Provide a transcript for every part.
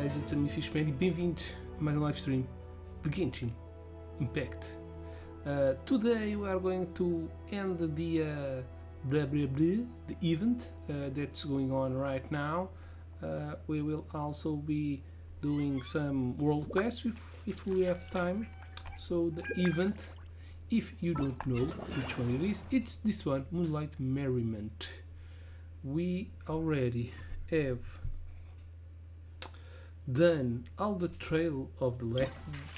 guys, it's me Physh e bem-vindos a mais um live stream de Genshin Impact. Today we are going to end the the event that's going on right now. We will also be doing some world quests if we have time. So the event, if you don't know which one it is, it's this one, Moonlight Merriment. We already have done all the trail of the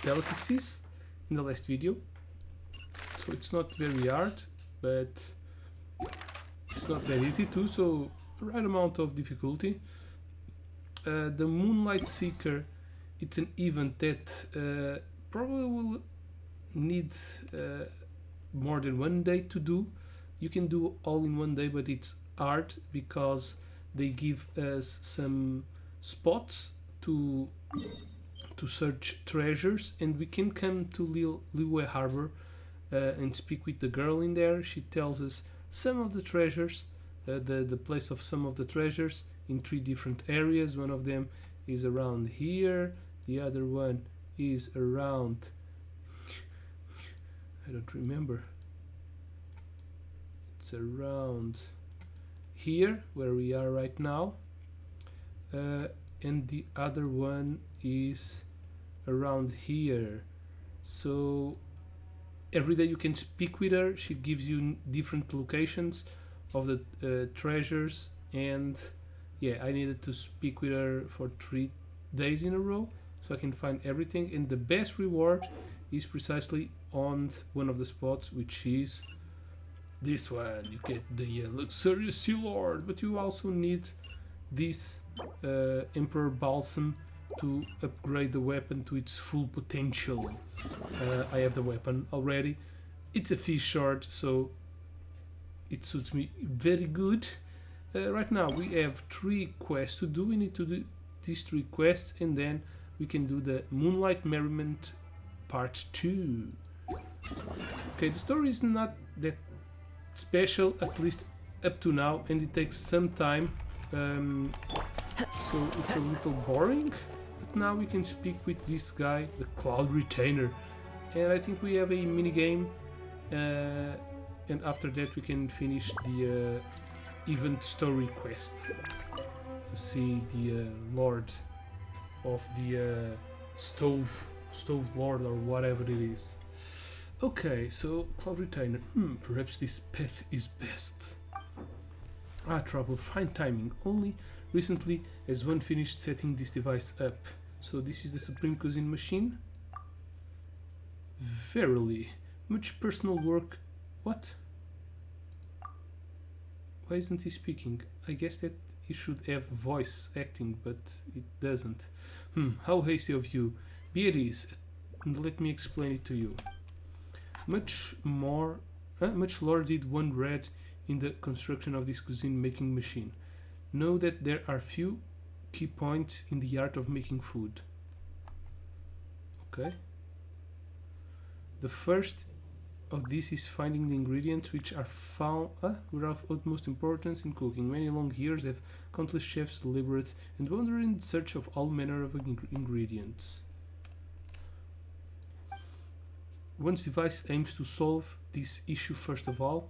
delicacies in the last video, so it's not very hard, but it's not that easy too, so right amount of difficulty. The Moonlight Seeker, it's an event that probably will need more than one day to do. You can do all in one day, but it's hard because they give us some spots to search treasures, and we can come to Liyue Harbor and speak with the girl in there. She tells us some of the treasures, the place of some of the treasures in 3 different areas. One of them is around here, the other one is around I don't remember, it's around here where we are right now, and the other one is around here. So every day you can speak with her. She gives you different locations of the treasures, and yeah, I needed to speak with her for 3 days in a row so I can find everything, and the best reward is precisely on one of the spots, which is this one. You get the luxurious Sea Lord, but you also need this Emperor Balsam to upgrade the weapon to its full potential. I have the weapon already. It's a fish sword, so it suits me very good. Right now we have 3 quests to do. We need to do these 3 quests, and then we can do the Moonlight Merriment Part 2. Okay, the story is not that special, at least up to now, and it takes some time, so it's a little boring. But now we can speak with this guy, the Cloud Retainer, and I think we have a mini game, and after that we can finish the event story quest to see the Lord of the Stove Lord, or whatever it is. Okay, so Cloud Retainer. Perhaps this path is best. Travel, fine timing. Only recently has one finished setting this device up. So this is the Supreme Cuisine machine. Verily, much personal work. What? Why isn't he speaking? I guess that he should have voice acting, but it doesn't. How hasty of you. Be at ease, and let me explain it to you. Much lore did one read in the construction of this cuisine making machine. Know that there are few key points in the art of making food. Okay. The first of these is finding the ingredients which are found were of utmost importance in cooking. Many long years have countless chefs deliberate and wander in search of all manner of ingredients. One's device aims to solve this issue first of all.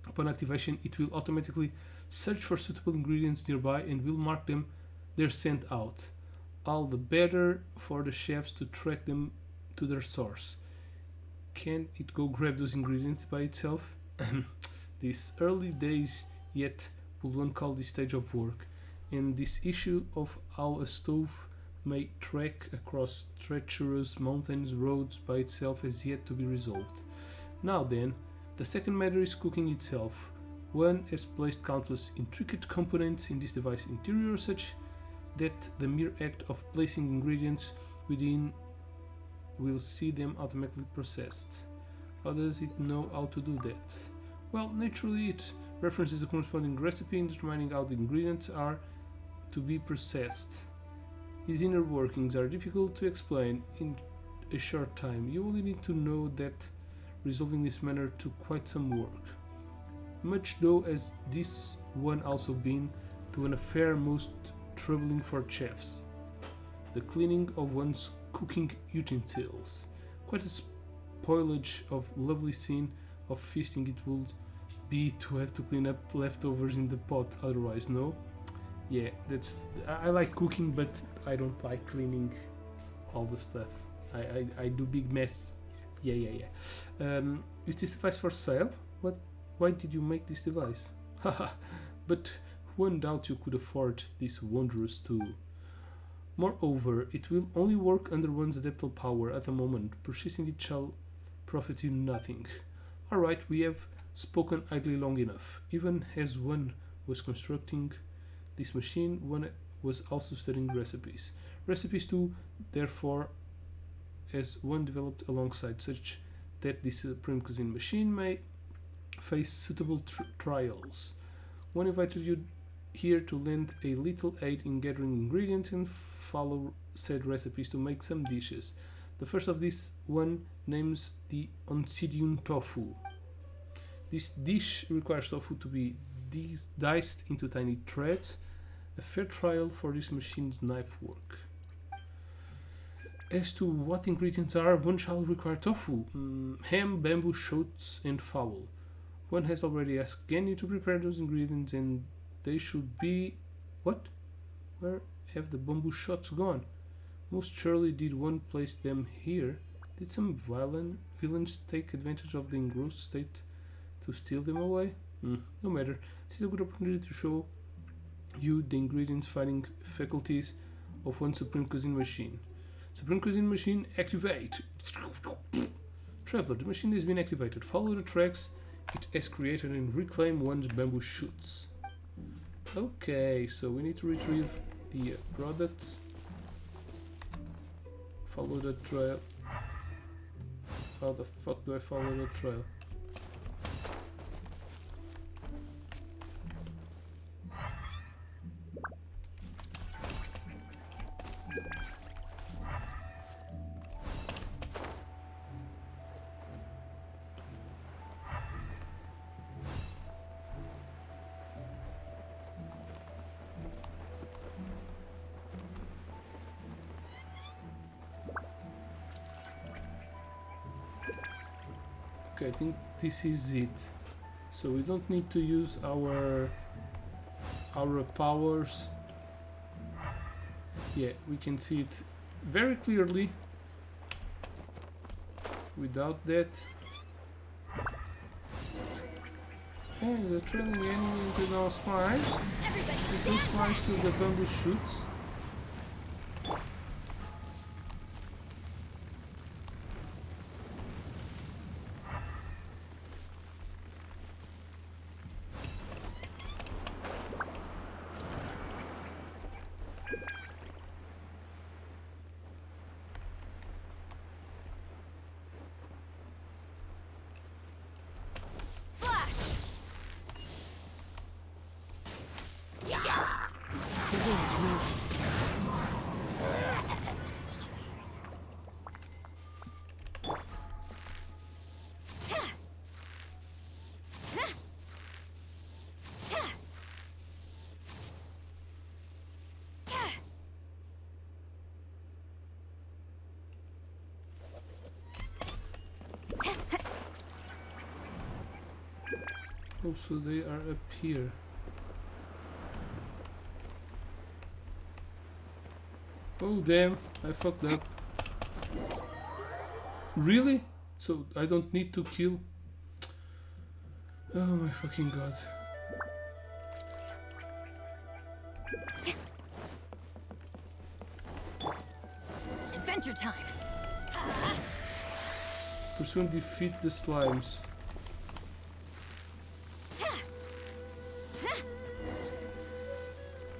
Upon activation, it will automatically search for suitable ingredients nearby and will mark them they're sent out. All the better for the chefs to track them to their source. Can it go grab those ingredients by itself? These early days yet will one call this stage of work, and this issue of how a stove may trek across treacherous mountains roads by itself has yet to be resolved. Now then, the second matter is cooking itself. One has placed countless intricate components in this device interior such that the mere act of placing ingredients within will see them automatically processed. How does it know how to do that? Well, naturally it references the corresponding recipe in determining how the ingredients are to be processed. His inner workings are difficult to explain in a short time. You only need to know that resolving this matter took quite some work. Much though as this one also been to an affair most troubling for chefs. the cleaning of one's cooking utensils. Quite a spoilage of lovely scene of feasting it would be to have to clean up leftovers in the pot otherwise, no? Yeah, that's... I like cooking, but I don't like cleaning all the stuff. I do big mess. Yeah. Is this device for sale? What? Why did you make this device? Haha, but one doubt you could afford this wondrous tool. Moreover, it will only work under one's adaptable power at the moment. Purchasing it shall profit you nothing. Alright, we have spoken idly long enough. Even as one was constructing this machine, one was also studying recipes. Recipes too, therefore, as one developed alongside, such that this supreme cuisine machine may face suitable trials. One invited you here to lend a little aid in gathering ingredients and follow said recipes to make some dishes. The first of this one names the Onsidian tofu. This dish requires tofu to be diced into tiny threads, a fair trial for this machine's knife work. As to what ingredients are, one shall require tofu, ham, bamboo shoots, and fowl. One has already asked Genny to prepare those ingredients, and they should be... What? Where have the bamboo shots gone? Most surely did one place them here. Did some villains take advantage of the engrossed state to steal them away? No matter. This is a good opportunity to show you the ingredients finding faculties of one Supreme Cuisine machine. Supreme Cuisine machine, activate! Traveler, the machine has been activated. Follow the tracks it has created and reclaim one's bamboo shoots. Okay, so we need to retrieve the products. Follow the trail. How the fuck do I follow the trail? Okay, I think this is it. So we don't need to use our powers. Yeah, we can see it very clearly without that. Oh, they're trailing the enemy into those slimes. With those slimes to the bamboo shoots. Oh, so they are up here. Oh damn, I fucked up. Really? So I don't need to kill? Oh my fucking god. Adventure time. Pursue and defeat the slimes.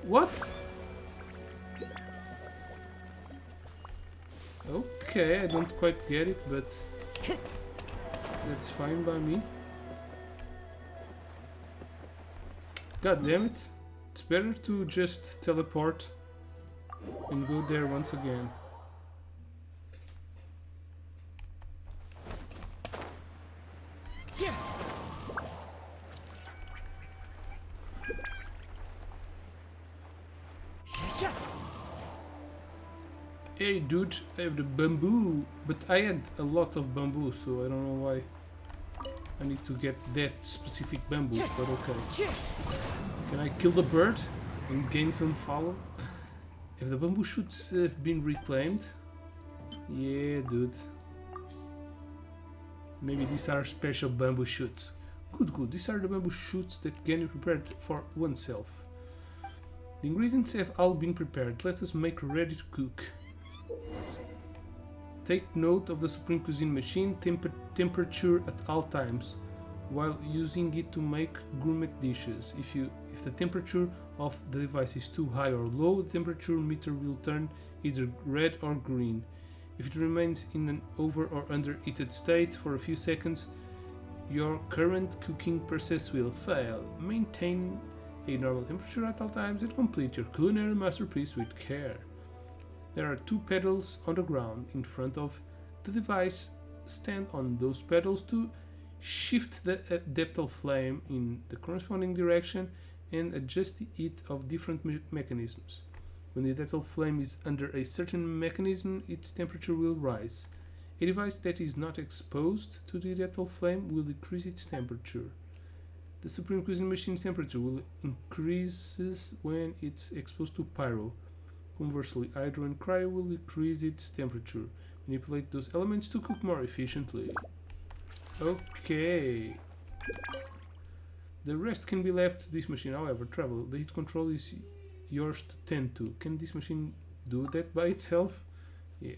What? Okay, I don't quite get it, but that's fine by me. God damn it. It's better to just teleport and go there once again. Hey dude, I have the bamboo, but I had a lot of bamboo, so I don't know why I need to get that specific bamboo, but okay. Can I kill the bird and gain some follow? If the bamboo shoots have been reclaimed? Yeah, dude. Maybe these are special bamboo shoots. Good. These are the bamboo shoots that can be prepared for oneself. The ingredients have all been prepared. Let us make ready to cook. Take note of the Supreme Cuisine machine temperature at all times while using it to make gourmet dishes. If the temperature of the device is too high or low, the temperature meter will turn either red or green. If it remains in an over or under heated state for a few seconds, your current cooking process will fail. Maintain a normal temperature at all times and complete your culinary masterpiece with care. There are 2 pedals on the ground in front of the device. Stand on those pedals to shift the depth of flame in the corresponding direction and adjust the heat of different mechanisms. When the depth of flame is under a certain mechanism, its temperature will rise. A device that is not exposed to the depth of flame will decrease its temperature. The Supreme Cuisine machine's temperature will increase when it's exposed to pyro. Conversely, hydro and cryo will decrease its temperature. Manipulate those elements to cook more efficiently. Okay. The rest can be left to this machine. However, travel. The heat control is yours to tend to. Can this machine do that by itself? Yeah.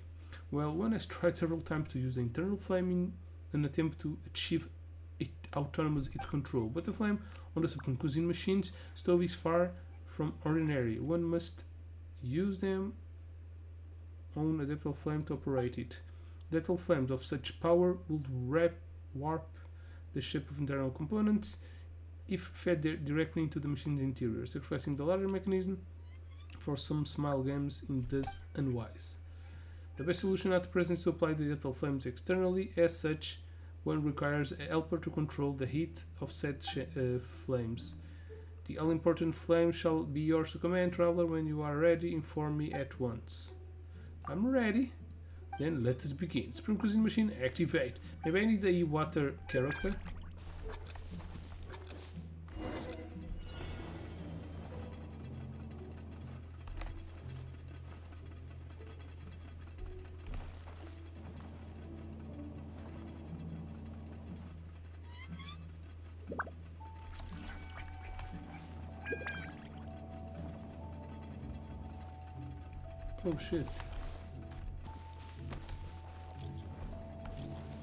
Well, one has tried several times to use the internal flame in an attempt to achieve autonomous heat control, but the flame on the Supreme Cuisine machine's stove is far from ordinary. One must use them on a depth of flame to operate it. Depth of flames of such power would warp the shape of internal components if fed directly into the machine's interior, sacrificing the larger mechanism for some small games in thus unwise. The best solution at present is to apply the depth of flames externally. As such, one requires a helper to control the heat of said flames. The all-important flame shall be yours to command, traveler. When you are ready, inform me at once. I'm ready. Then let us begin. Supreme Cuisine machine, activate. Maybe I need a water character. Oh shit.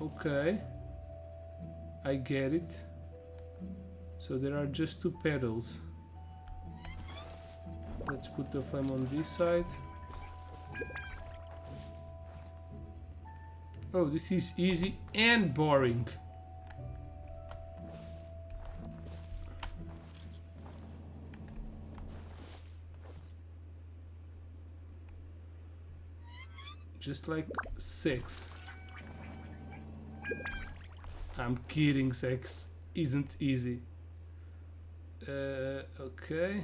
Okay. I get it. So there are just 2 pedals. Let's put the flame on this side. Oh, this is easy and boring. Just like sex. I'm kidding, sex isn't easy. Okay.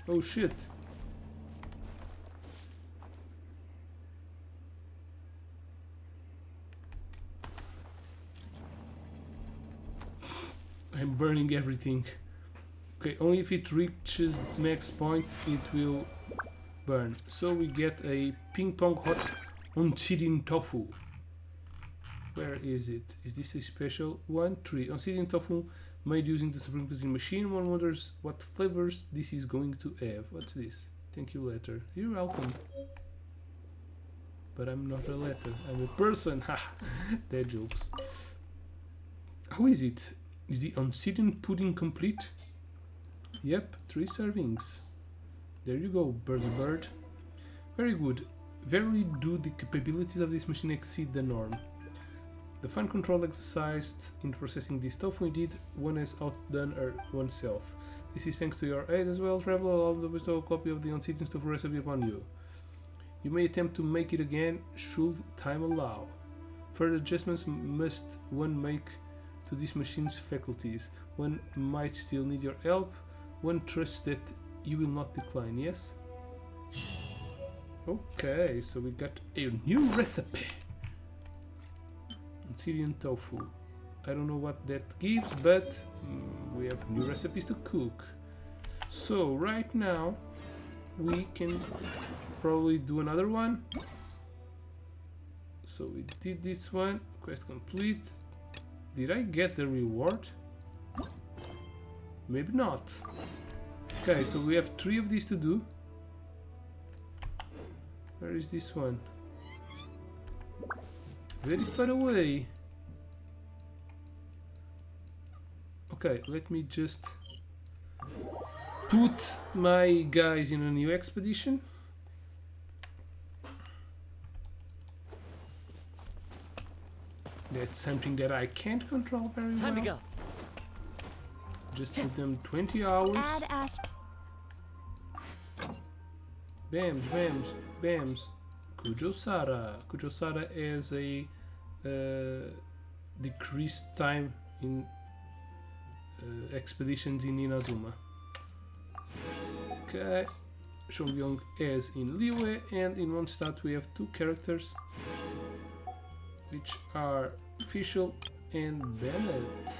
Oh shit. I'm burning everything. Okay, only if it reaches max point it will burn. So we get a ping pong hot obsidian tofu. Where is it? Is this a special one? 3. Obsidian tofu made using the Supreme Cuisine machine. One wonders what flavors this is going to have. What's this? Thank you, letter. You're welcome. But I'm not a letter. I'm a person. Ha! Dead jokes. How is it? Is the obsidian pudding complete? Yep, 3 servings. There you go, birdie bird. Very good. Verily do the capabilities of this machine exceed the norm. The fine control exercised in processing this tofu, indeed, one has outdone oneself. This is thanks to your aid as well, traveler. I'll bestow a copy of the obsidian tofu recipe upon you. You may attempt to make it again, should time allow. Further adjustments must one make to this machine's faculties. One might still need your help. One trusts that you will not decline, yes? Okay, so we got a new recipe. Syrian tofu. I don't know what that gives, but we have new recipes to cook. So right now we can probably do another one. So we did this one. Quest complete. Did I get the reward? Maybe not. Okay, so we have 3 of these to do. Where is this one? Very far away. Okay, let me just put my guys in a new expedition. That's something that I can't control very well. Time to go. Just give them 20 hours. Add Ash. Bams, bams, bams. Kujosara. Kujosara has a decreased time in expeditions in Inazuma. Okay. Shongyong as in Liyue, and in Mondstadt we have 2 characters, which are Fischl and Bennett.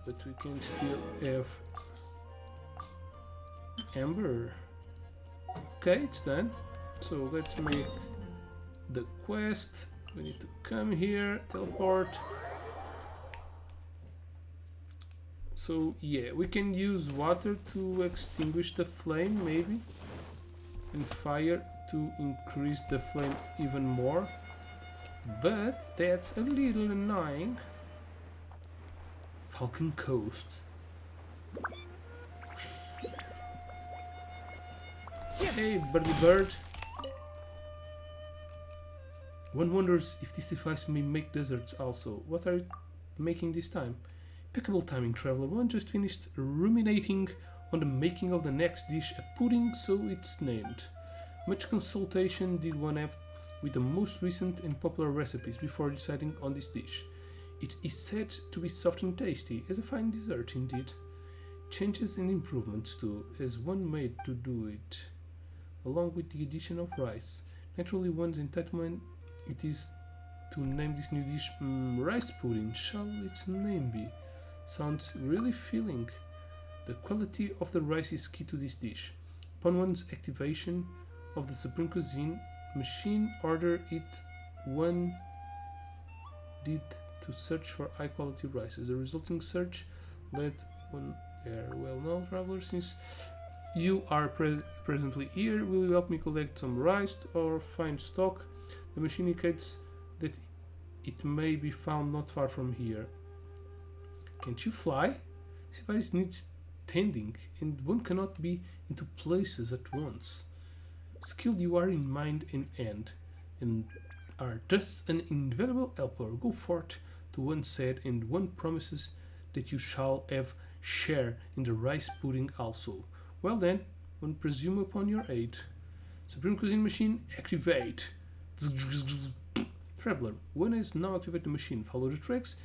But we can still have Amber. Okay, it's done. So let's make the quest. We need to come here, teleport. So yeah, we can use water to extinguish the flame maybe, and fire to increase the flame even more, but that's a little annoying. Falcon Coast. Hey, birdie bird. One wonders if this device may make desserts also. What are you making this time? Impeccable timing, traveler. One just finished ruminating on the making of the next dish, a pudding, so it's named. Much consultation did one have with the most recent and popular recipes before deciding on this dish. It is said to be soft and tasty, as a fine dessert indeed. Changes and improvements too, as one made to do it, along with the addition of rice. Naturally, one's entitlement it is to name this new dish rice pudding. Shall its name be? Sounds really filling. The quality of the rice is key to this dish. Upon one's activation of the Supreme Cuisine machine order, one did to search for high quality rices. The resulting search led one well known traveler. Since you are presently here, will you help me collect some rice or find stock? The machine indicates that it may be found not far from here. Can't you fly? This device needs tending, and one cannot be in 2 places at once. Skilled you are in mind and hand, and are thus an invaluable helper. Go forth, to one said, and one promises that you shall have share in the rice pudding also. Well then, one presume upon your aid. Supreme Cuisine machine, activate. Traveler, one has now activated the machine. Follow the tracks.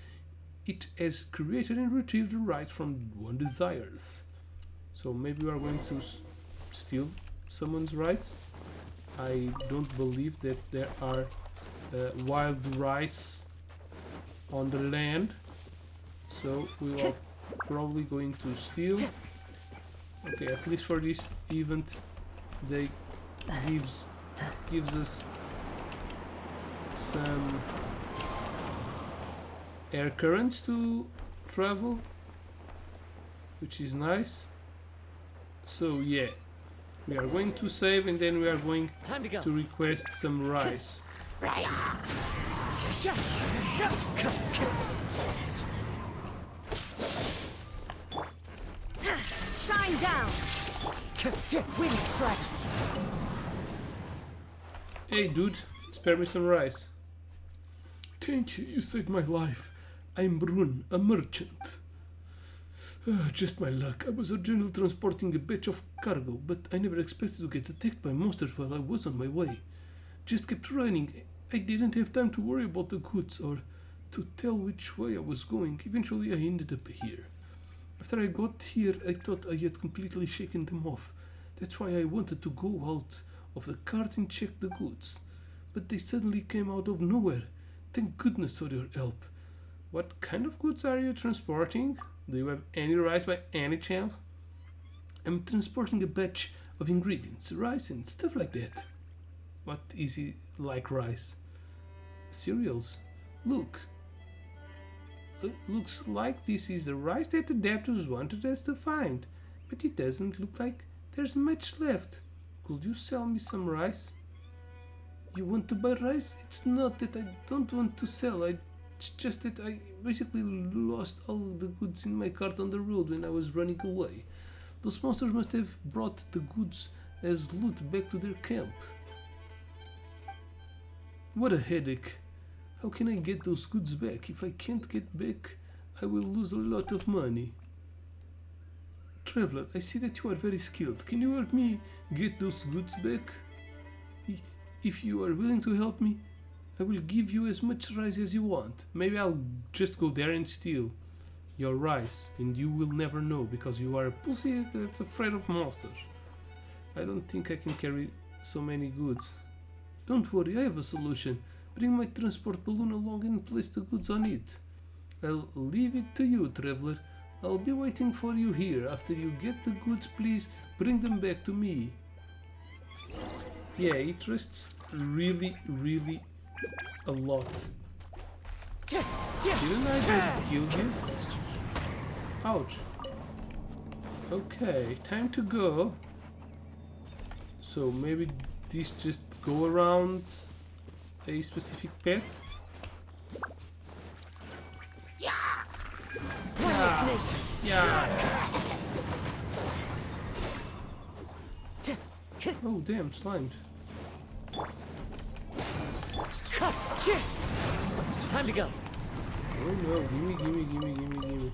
It has created and retrieved the rice from one desires. So maybe we are going to steal someone's rice. I don't believe that there are wild rice on the land, so we are probably going to steal. Okay, at least for this event they gives us some air currents to travel, which is nice. So yeah, we are going to save, and then we are going to request some rice. Shine down. Wind strike. Hey dude, spare me some rice. Thank you, you saved my life. I'm Brun, a merchant. Just my luck. I was originally transporting a batch of cargo, but I never expected to get attacked by monsters while I was on my way. Just kept running, I didn't have time to worry about the goods or to tell which way I was going. Eventually, I ended up here. After I got here, I thought I had completely shaken them off. That's why I wanted to go out of the cart and check the goods. But they suddenly came out of nowhere. Thank goodness for your help. What kind of goods are you transporting? Do you have any rice by any chance? I'm transporting a batch of ingredients, rice and stuff like that. What is it like rice? Cereals. Look. Looks like this is the rice that the adapters wanted us to find. But it doesn't look like there's much left. Could you sell me some rice? You want to buy rice? It's not that I don't want to sell. It's just that I basically lost all the goods in my cart on the road when I was running away. Those monsters must have brought the goods as loot back to their camp. What a headache. How can I get those goods back? If I can't get back, I will lose a lot of money. Traveler, I see that you are very skilled. Can you help me get those goods back? If you are willing to help me, I will give you as much rice as you want. Maybe I'll just go there and steal your rice, and you will never know because you are a pussy that's afraid of monsters. I don't think I can carry so many goods. Don't worry, I have a solution. Bring my transport balloon along and place the goods on it. I'll leave it to you, traveler. I'll be waiting for you here. After you get the goods, please bring them back to me. Yeah, he trusts really a lot. Didn't I just kill you? Ouch. Okay, time to go. So maybe these just go around a specific pet? Yeah. Oh damn, slimed. Time to go. Oh no, gimme.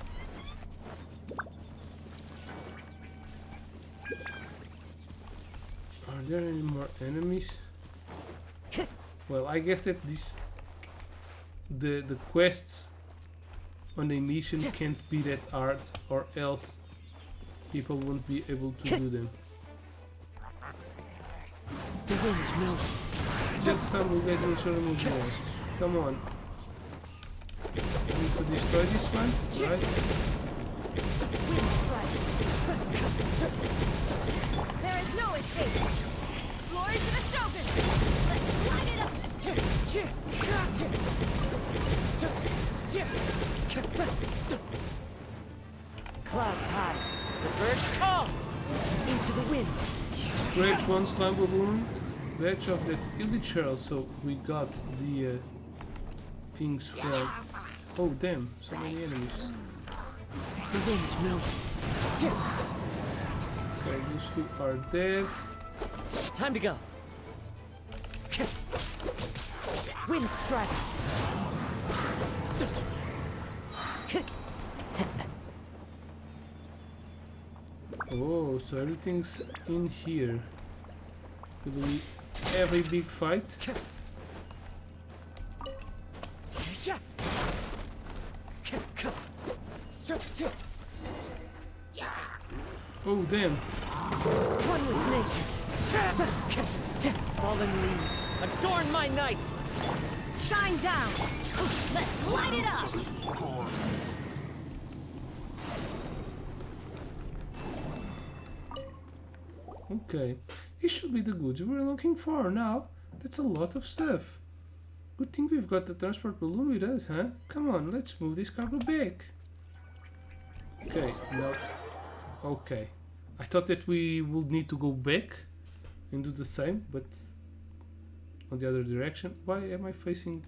Are there any more enemies? Well, I guess that the quests on the mission can't be that hard, or else people won't be able to do them. The wind knows. Just some you guys will show them more. Come on. I need to destroy this one, right? Wind strike. There is no escape. Glory to the Shogun. Let's light it up. Clouds high. The birds call. Into the wind. Scratch one slime balloon. Batch of that elite shell. So we got the things from. Oh damn! So many enemies. The wind knows. Okay, these two are dead. Time to go. Wind strike. Oh, so everything's in here. Will we have a big fight? Oh damn! One with nature. Fallen leaves adorn my night. Shine down. Let's light it up. Okay, this should be the goods we were looking for now. That's a lot of stuff. Good thing we've got the transport balloon with us, huh? Come on, let's move this cargo back. Okay, no. Okay. I thought that we would need to go back and do the same, but on the other direction. Why am I facing...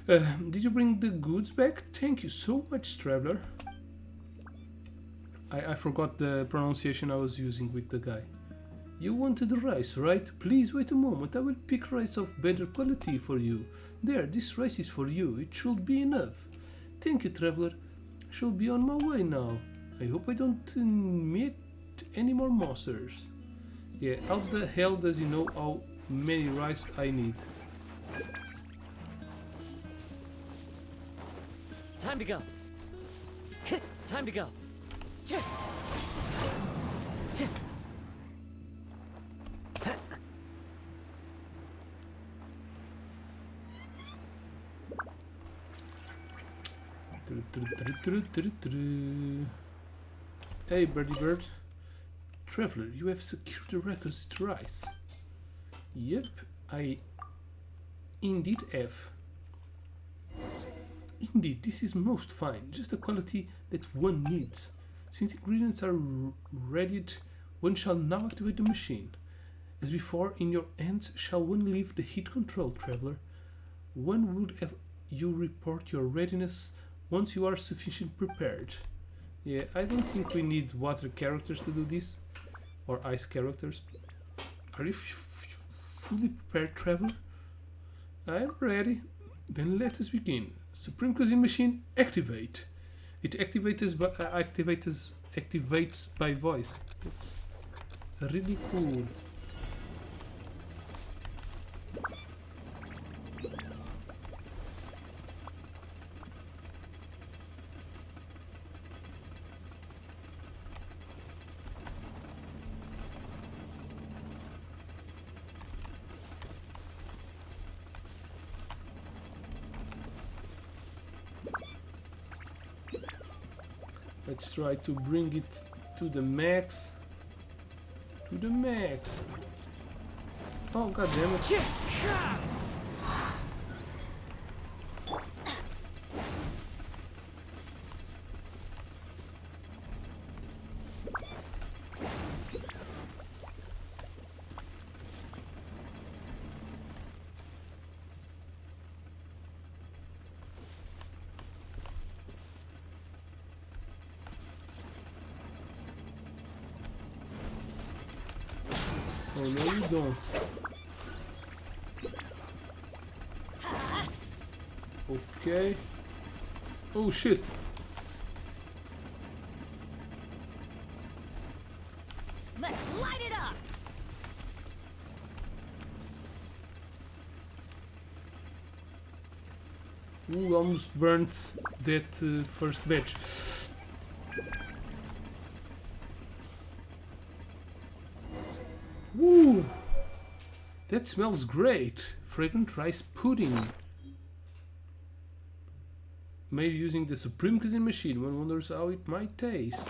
did you bring the goods back? Thank you so much, traveler. I forgot the pronunciation I was using with the guy. You wanted the rice, right? Please wait a moment. I will pick rice of better quality for you. There, this rice is for you. It should be enough. Thank you, traveler. I shall be on my way now. I hope I don't meet any more monsters. Yeah, how the hell does he know how many rice I need. Time to go. Time to go. Hey, birdie bird. Traveler, you have secured the requisite rice. Yep, I indeed have. Indeed, this is most fine, just the quality that one needs. Since ingredients are readied, one shall now activate the machine. As before, in your hands shall one leave the heat control, traveler. One would have you report your readiness once you are sufficiently prepared. Yeah, I don't think we need water characters to do this, or ice characters. Are you fully prepared, traveler? I am ready. Then let us begin. Supreme Cuisine Machine, activate. It activates by voice. It's really cool. Let's try to bring it to the max. To the max. Oh, god damn it. Oh, no you don't. Okay. Oh shit. Let's light it up! Ooh, almost burnt that first batch. Woo! That smells great. Fragrant rice pudding. Made using the Supreme Cuisine Machine. One wonders how it might taste.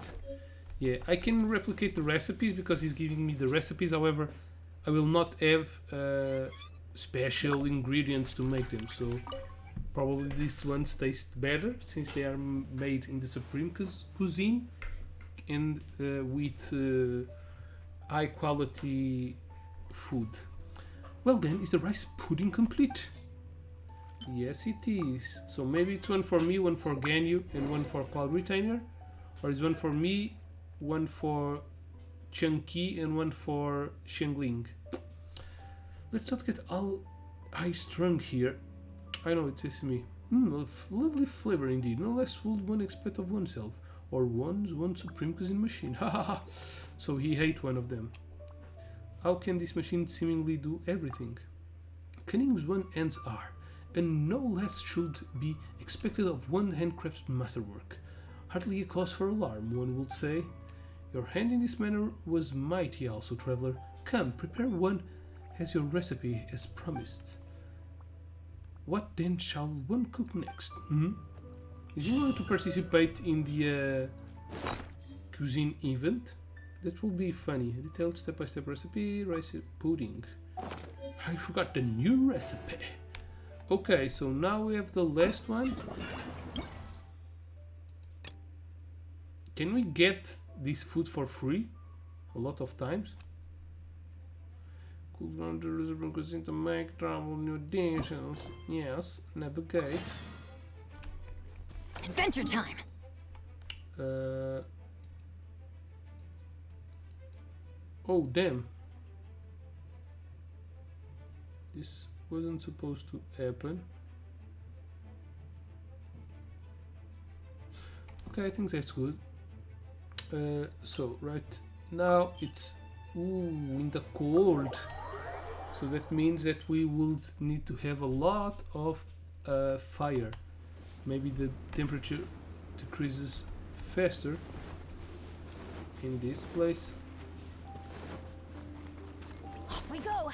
Yeah, I can replicate the recipes because he's giving me the recipes. However, I will not have special ingredients to make them. So probably these ones taste better since they are made in the Supreme Cuisine and with high quality food. Well then, is the rice pudding complete? Yes it is. So maybe it's one for me, one for Ganyu and one for Cloud Retainer, or is one for me, one for Chunky and one for Shengling. Let's not get all high strung here. I know it says me. Lovely flavor indeed. No less would one expect of oneself. Or one Supreme Cuisine Machine. Ha ha ha. So he ate one of them. How can this machine seemingly do everything? Cunning as one's hands are, and no less should be expected of one handcrafted masterwork. Hardly a cause for alarm, one would say. Your hand in this manner was mighty also, traveler. Come, prepare one as your recipe as promised. What then shall one cook next? Is he going to participate in the cuisine event? That will be funny. A detailed step-by-step recipe, rice pudding. I forgot the new recipe. Okay, so now we have the last one. Can we get this food for free? A lot of times. Could run the reservoir cuisine to make travel new dishes. Yes, navigate. Adventure time! Oh, damn. This wasn't supposed to happen. Okay, I think that's good. So, right now it's... Ooh, in the cold. So that means that we would need to have a lot of fire. Maybe the temperature decreases faster in this place. Off we go.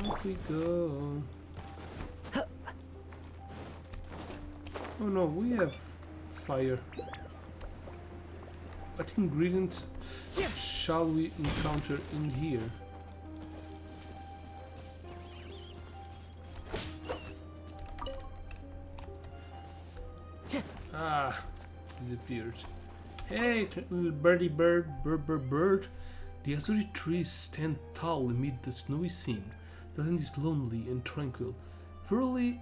Off we go. Oh no, we have fire. What ingredients shall we encounter in here? Ah, disappeared. Hey, little birdie bird, bird. The azure trees stand tall amid the snowy scene. The land is lonely and tranquil. Verily,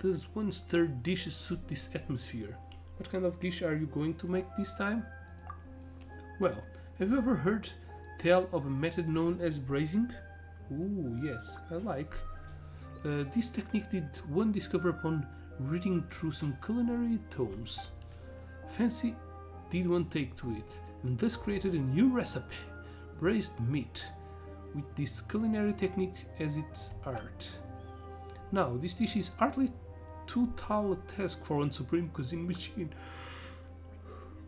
does one stirred dishes suit this atmosphere? What kind of dish are you going to make this time? Well, have you ever heard tell of a method known as braising? Ooh, yes, I like. This technique did one discover upon reading through some culinary tomes. Fancy did one take to it, and thus created a new recipe, braised meat, with this culinary technique as its art. Now, this dish is hardly too tall a task for one supreme cuisine machine,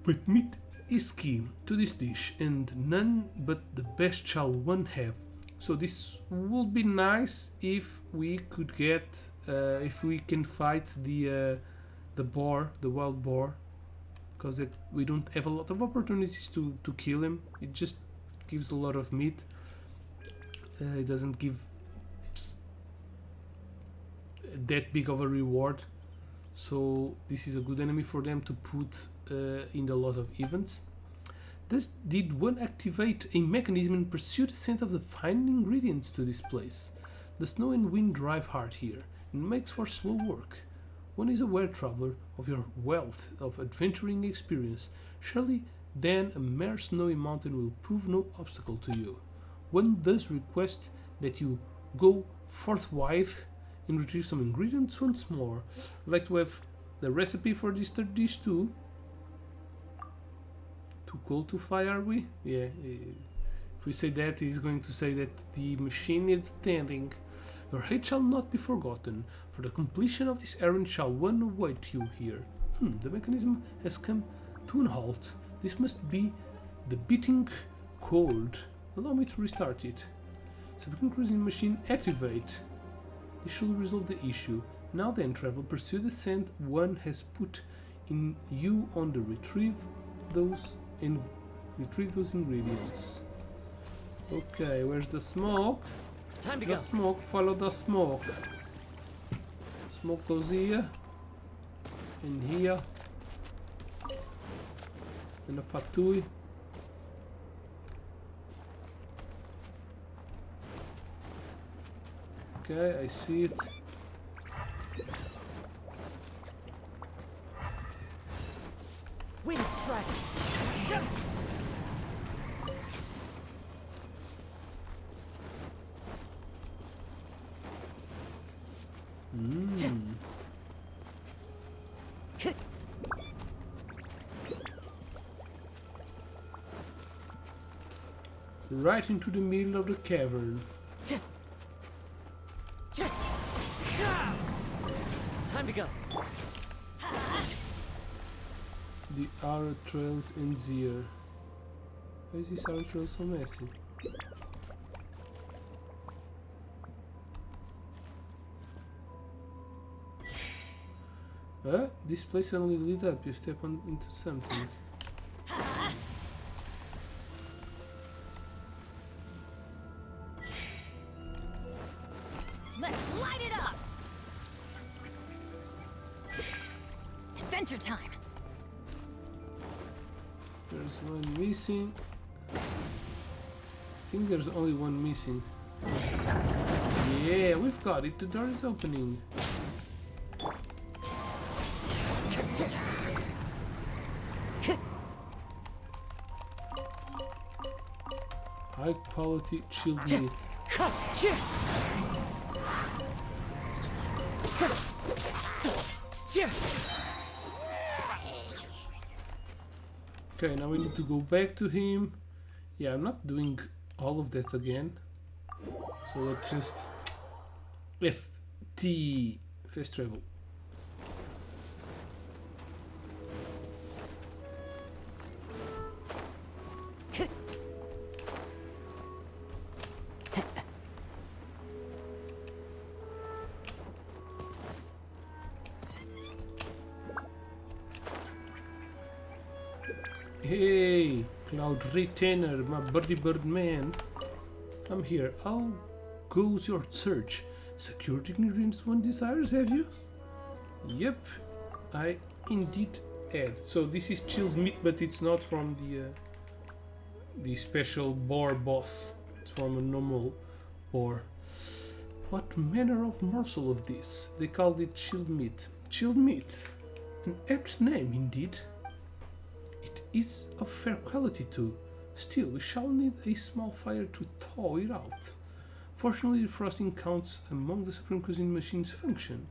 but meat is key to this dish, and none but the best shall one have. So this would be nice if we could get, if we can fight the boar, the wild boar, because we don't have a lot of opportunities to kill him. It just gives a lot of meat. It doesn't give that big of a reward, so this is a good enemy for them to put in a lot of events. Thus did one activate a mechanism and pursue the scent of the fine ingredients to this place. The snow and wind drive hard here, and makes for slow work. One is aware, traveler, of your wealth of adventuring experience. Surely then a mere snowy mountain will prove no obstacle to you. One does request that you go forthwith and retrieve some ingredients once more. I'd like to have the recipe for this third dish too. Too cold to fly, are we? Yeah. If we say that, he's going to say that the machine is standing. Your hate shall not be forgotten. For the completion of this errand shall one await you here. The mechanism has come to an halt. This must be the beating cold. Allow me to restart it. Subsequent cruising machine activate. This should resolve the issue. Now then, travel, pursue the scent one has put in you on the retrieve those ingredients. Okay, where's the smoke? Time to The go. smoke, follow the smoke. Smoke goes here, and here, and the fatui. Okay, I see it. Wind strike. Shove. Right into the middle of the cavern. Time to go. The arrow trails ends here. Why is this arrow trail so messy? This place suddenly lit up. You step into something. Let's light it up. Adventure time. There's one missing. I think there's only one missing. Yeah, we've got it. The door is opening. High quality chilled meat. Okay, now we need to go back to him. Yeah, I'm not doing all of that again. So let's just FT, fast travel. Hey, Cloud Retainer, my birdie bird man. I'm here. How goes your search? Secured ingredients one desires, have you? Yep, I indeed had. So this is chilled meat, but it's not from the special boar boss. It's from a normal boar. What manner of morsel of this? They called it chilled meat. Chilled meat, an apt name indeed. It is of fair quality too. Still, we shall need a small fire to thaw it out. Fortunately, the frosting counts among the Supreme Cuisine machine's function.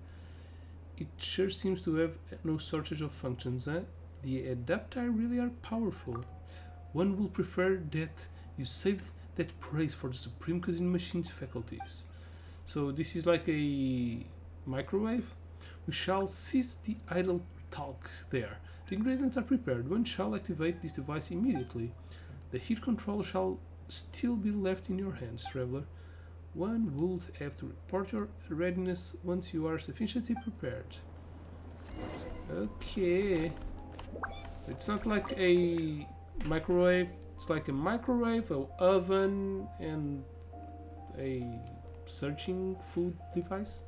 It sure seems to have no shortage of functions, eh? The adapti really are powerful. One will prefer that you saved that praise for the Supreme Cuisine machine's faculties. So this is like a microwave. We shall cease the idle talk there. The ingredients are prepared. One shall activate this device immediately. The heat control shall still be left in your hands, traveler. One would have to report your readiness once you are sufficiently prepared. Okay. It's not like a microwave. It's like a microwave, an oven, and a searching food device.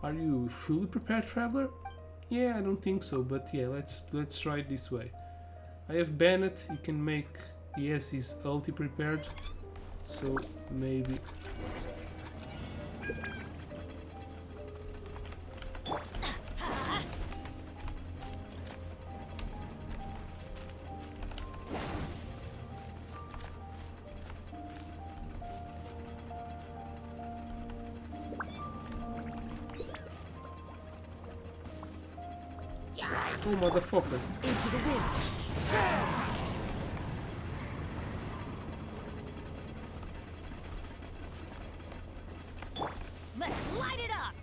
Are you fully prepared, traveler? Yeah, I don't think so, but yeah, let's try it this way. I have Bennett. He can make. He has his ulti prepared, so maybe. Oh, motherfucker. Into the wind. Let's light it up!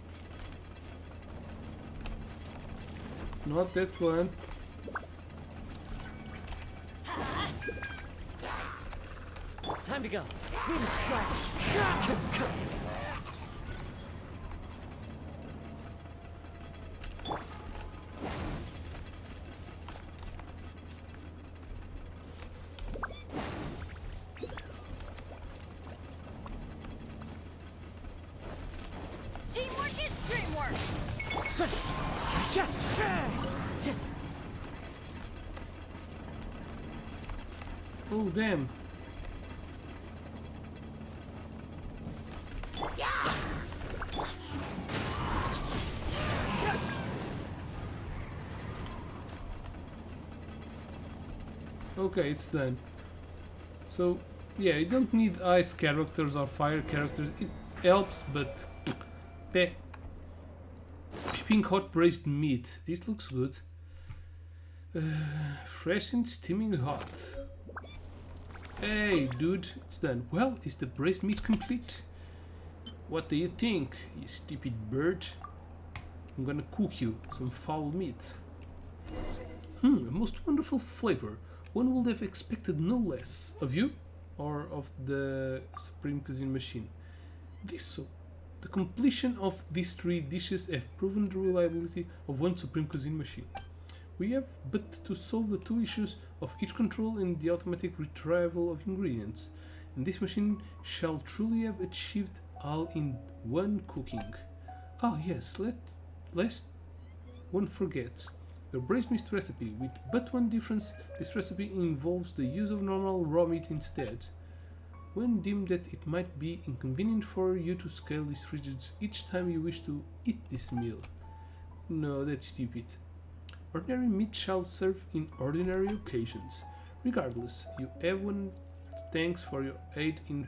Not that one. Time to go. Wind strike. Teamwork is dreamwork! Oh, damn. Okay, it's done. So, yeah, you don't need ice characters or fire characters. It helps, but pink hot braised meat. This looks good. Fresh and steaming hot. Hey, dude, it's done. Well, is the braised meat complete? What do you think, you stupid bird? I'm gonna cook you some foul meat. A most wonderful flavor. One would have expected no less of you or of the Supreme Cuisine machine. The completion of these three dishes have proven the reliability of one Supreme Cuisine machine. We have but to solve the two issues of heat control and the automatic retrieval of ingredients, and this machine shall truly have achieved all in one cooking. Oh yes, lest one forgets. The braised meat recipe, with but one difference, this recipe involves the use of normal raw meat instead. When deemed that it might be inconvenient for you to scale these fridges each time you wish to eat this meal. No, that's stupid. Ordinary meat shall serve in ordinary occasions. Regardless, you have one. Thanks for your aid in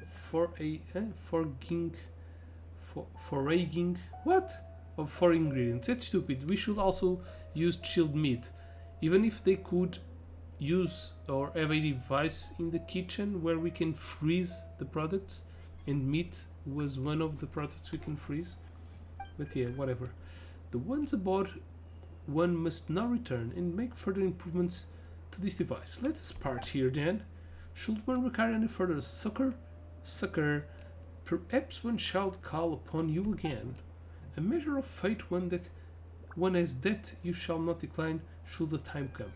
foraging. What? Of 4 ingredients. That's stupid. We should also use chilled meat. Even if they could use or have a device in the kitchen where we can freeze the products, and meat was one of the products we can freeze. But yeah, whatever. The ones aboard one must now return and make further improvements to this device. Let us part here then. Should one require any further succor, perhaps one shall call upon you again. A measure of fate, one as that you shall not decline should the time come.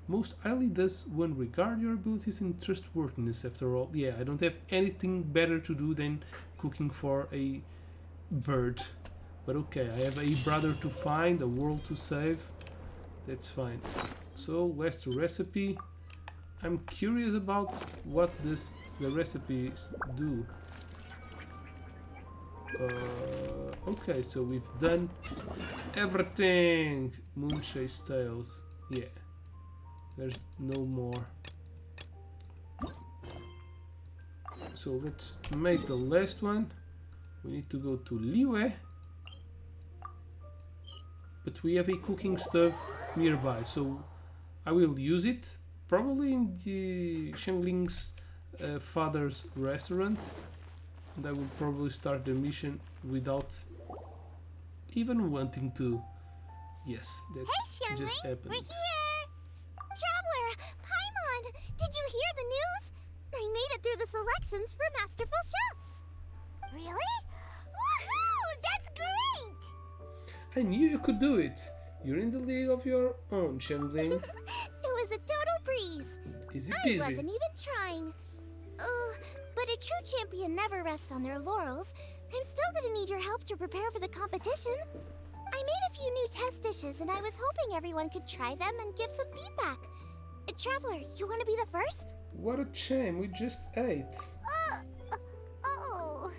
Most highly does one regard your abilities and trustworthiness. After all, yeah, I don't have anything better to do than cooking for a bird. But okay, I have a brother to find, a world to save. That's fine. So, last recipe. I'm curious about what the recipes do. Okay, so we've done everything. Moonchase tails. Yeah. There's no more. So let's make the last one. We need to go to Liwe. But we have a cooking stove nearby, so I will use it. Probably in the Shengling's father's restaurant. And I will probably start the mission without even wanting to. Yes, that Hey, just Xiangling, happened. we're here! Traveler, Paimon, did you hear the news? I made it through the selections for Masterful Chefs. Really? Woohoo! That's great! I knew you could do it. You're in the league of your own, Shengling. It was a total breeze. Easy I peasy. wasn't even trying. But a true champion never rests on their laurels. I'm still gonna need your help to prepare for the competition. I made a few new test dishes and I was hoping everyone could try them and give some feedback. Traveler, you wanna be the first? What a shame, we just ate. Oh,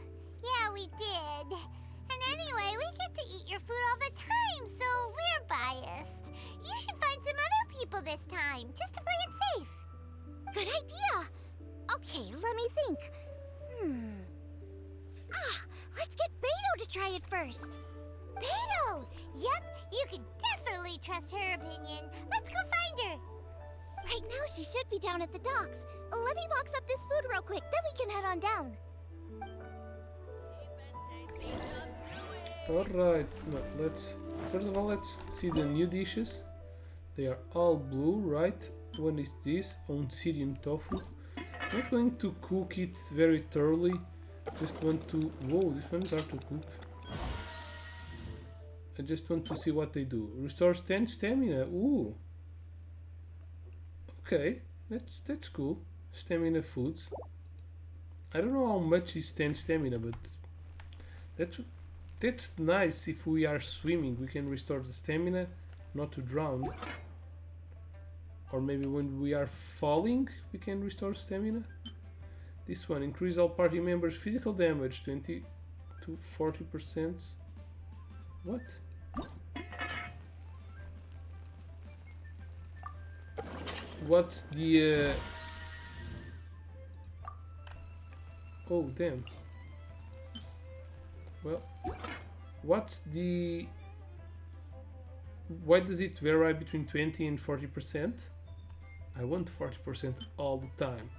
yeah, we did. And anyway, we get to eat your food all the time, so we're biased. You should find some other people this time, just to play it safe. Good idea. Okay, let me think. Let's get Beto to try it first. Beto! Yep, you can definitely trust her opinion. Let's go find her. Right now, she should be down at the docks. Let me box up this food real quick, then we can head on down. Alright, let's first of all let's see the new dishes. They are all blue, right? One is this, Onsidian tofu. Not going to cook it very thoroughly. Just want to whoa, this one is hard to cook. I just want to see what they do. Restores 10 stamina. Ooh. Okay, that's cool. Stamina foods. I don't know how much is 10 stamina, but that's nice. If we are swimming, we can restore the stamina, not to drown. Or maybe when we are falling, we can restore stamina. This one, increase all party members' physical damage 20 to 40%. What? What's the oh damn. Well, what's the why does it vary between 20 and 40%? I want 40% all the time.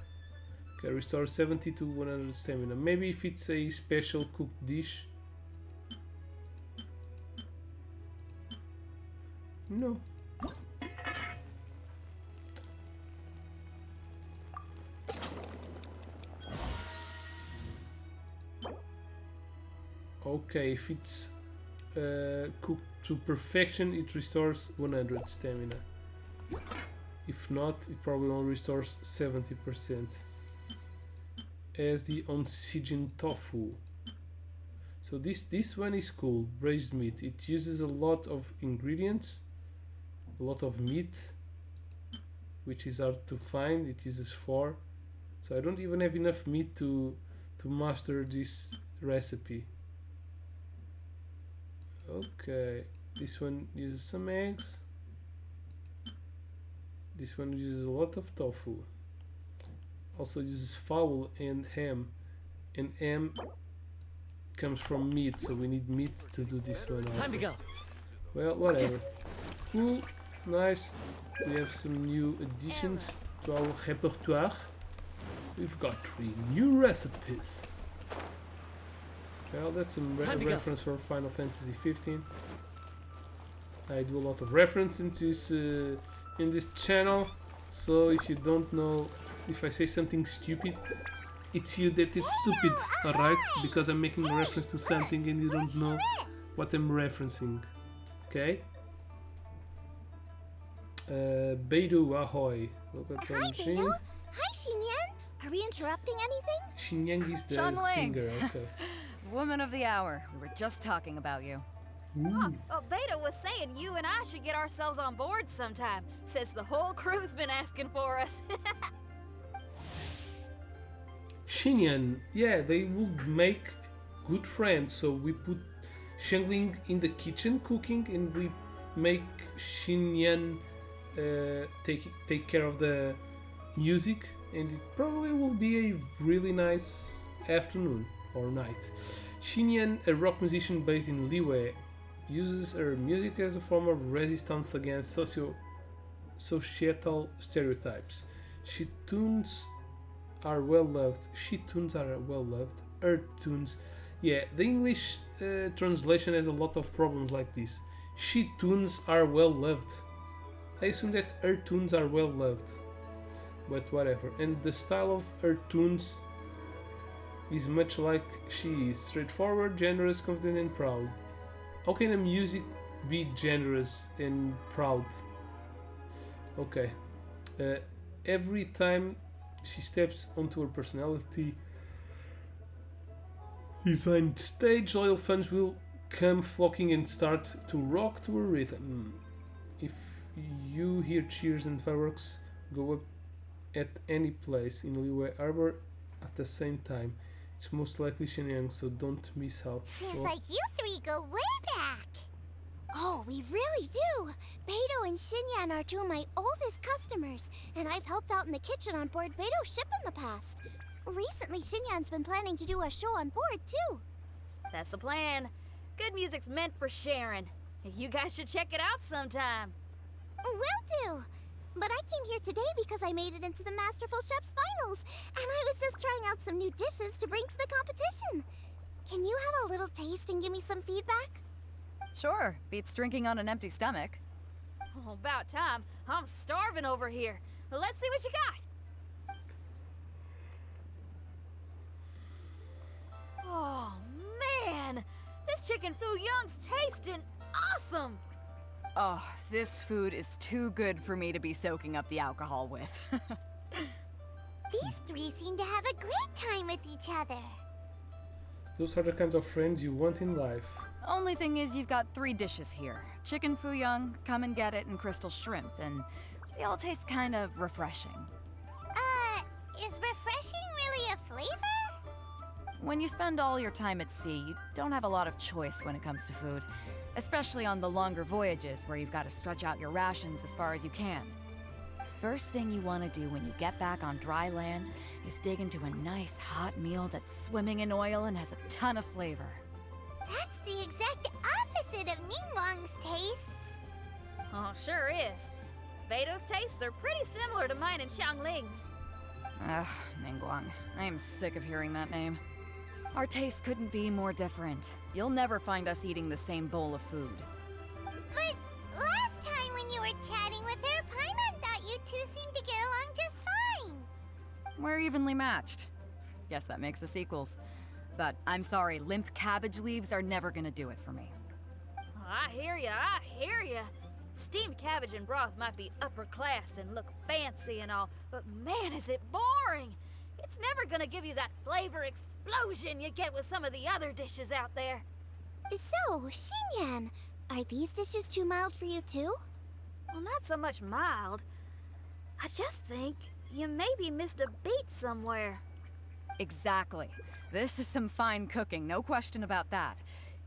Okay, restore 70 to 100 stamina. Maybe if it's a special cooked dish. No. Okay, if it's cooked to perfection, it restores 100 stamina. If not, it probably only restores 70%. As the Onsidian tofu. So this one is cool, braised meat. It uses a lot of ingredients, a lot of meat, which is hard to find. It uses 4. So I don't even have enough meat to master this recipe. Okay, this one uses some eggs. This one uses a lot of tofu. Also uses fowl and ham. And ham comes from meat, so we need meat to do this one also. Time to go. Well, whatever. Cool, nice. We have some new additions to our repertoire. We've got 3 new recipes. Well, that's a Time to go. reference for Final Fantasy 15. I do a lot of references in this channel, so if you don't know, if I say something stupid, it's you that it's stupid, alright? Because I'm making a reference to something and you don't know what I'm referencing. Okay? Beidou, ahoy. Look at Hi, some Beidou. Hi, Xinyan. Are we interrupting anything? Xinyan is the Xiangling. singer, okay. Woman of the hour. We were just talking about you. Ooh. Oh, Beta was saying you and I should get ourselves on board sometime. Says the whole crew's been asking for us. Xinyan, yeah, they would make good friends. So we put Xiangling in the kitchen cooking, and we make Xinyan take care of the music, and it probably will be a really nice afternoon or night. Xinyan, a rock musician based in Liyue, uses her music as a form of resistance against societal stereotypes. She tunes are well loved. Her tunes. Yeah, the English translation has a lot of problems like this. She tunes are well loved. I assume that her tunes are well loved. But whatever. And the style of her tunes is much like she is. Straightforward, generous, confident and proud. How can a music be generous and proud? Okay. Every time she steps onto her personality designed stage, loyal fans will come flocking and start to rock to her rhythm. If you hear cheers and fireworks go up at any place in Liyue Harbor at the same time, it's most likely Shenyang, so don't miss out. Seems Well, like you three go way back. Oh, we really do. Beidou and Xinyan are two of my oldest customers, and I've helped out in the kitchen on board Beidou's ship in the past. Recently, Xinyan's been planning to do a show on board, too. That's the plan. Good music's meant for sharing. You guys should check it out sometime. Will do. But I came here today because I made it into the Masterful Chef's finals, and I was just trying out some new dishes to bring to the competition. Can you have a little taste and give me some feedback? Sure, beats drinking on an empty stomach. Oh, about time. I'm starving over here. Let's see what you got. Oh, man. This chicken foo young's tasting awesome. Oh, this food is too good for me to be soaking up the alcohol with. These three seem to have a great time with each other. those are the kinds of friends you want in life. Only thing is you've got 3 dishes here. Chicken fuyang, come and get it, and crystal shrimp, and they all taste kind of refreshing. Is refreshing really a flavor? When you spend all your time at sea, you don't have a lot of choice when it comes to food. Especially on the longer voyages where you've got to stretch out your rations as far as you can. First thing you want to do when you get back on dry land is dig into a nice hot meal that's swimming in oil and has a ton of flavor. That's the exact opposite of Mingwang's tastes. Oh, sure is. Beto's tastes are pretty similar to mine and Xiangling's. Ugh, Ningguang. I am sick of hearing that name. Our tastes couldn't be more different. You'll never find us eating the same bowl of food. But last time when you were chatting with her, Paimon thought you two seemed to get along just fine. We're evenly matched. Guess that makes us equals. But I'm sorry, limp cabbage leaves are never gonna do it for me. I hear ya, I hear ya. Steamed cabbage and broth might be upper class and look fancy and all, but man, is it boring! It's never gonna give you that flavor explosion you get with some of the other dishes out there. So, Xinyan, are these dishes too mild for you too? Well, not so much mild. I just think you maybe missed a beat somewhere. Exactly. This is some fine cooking, no question about that.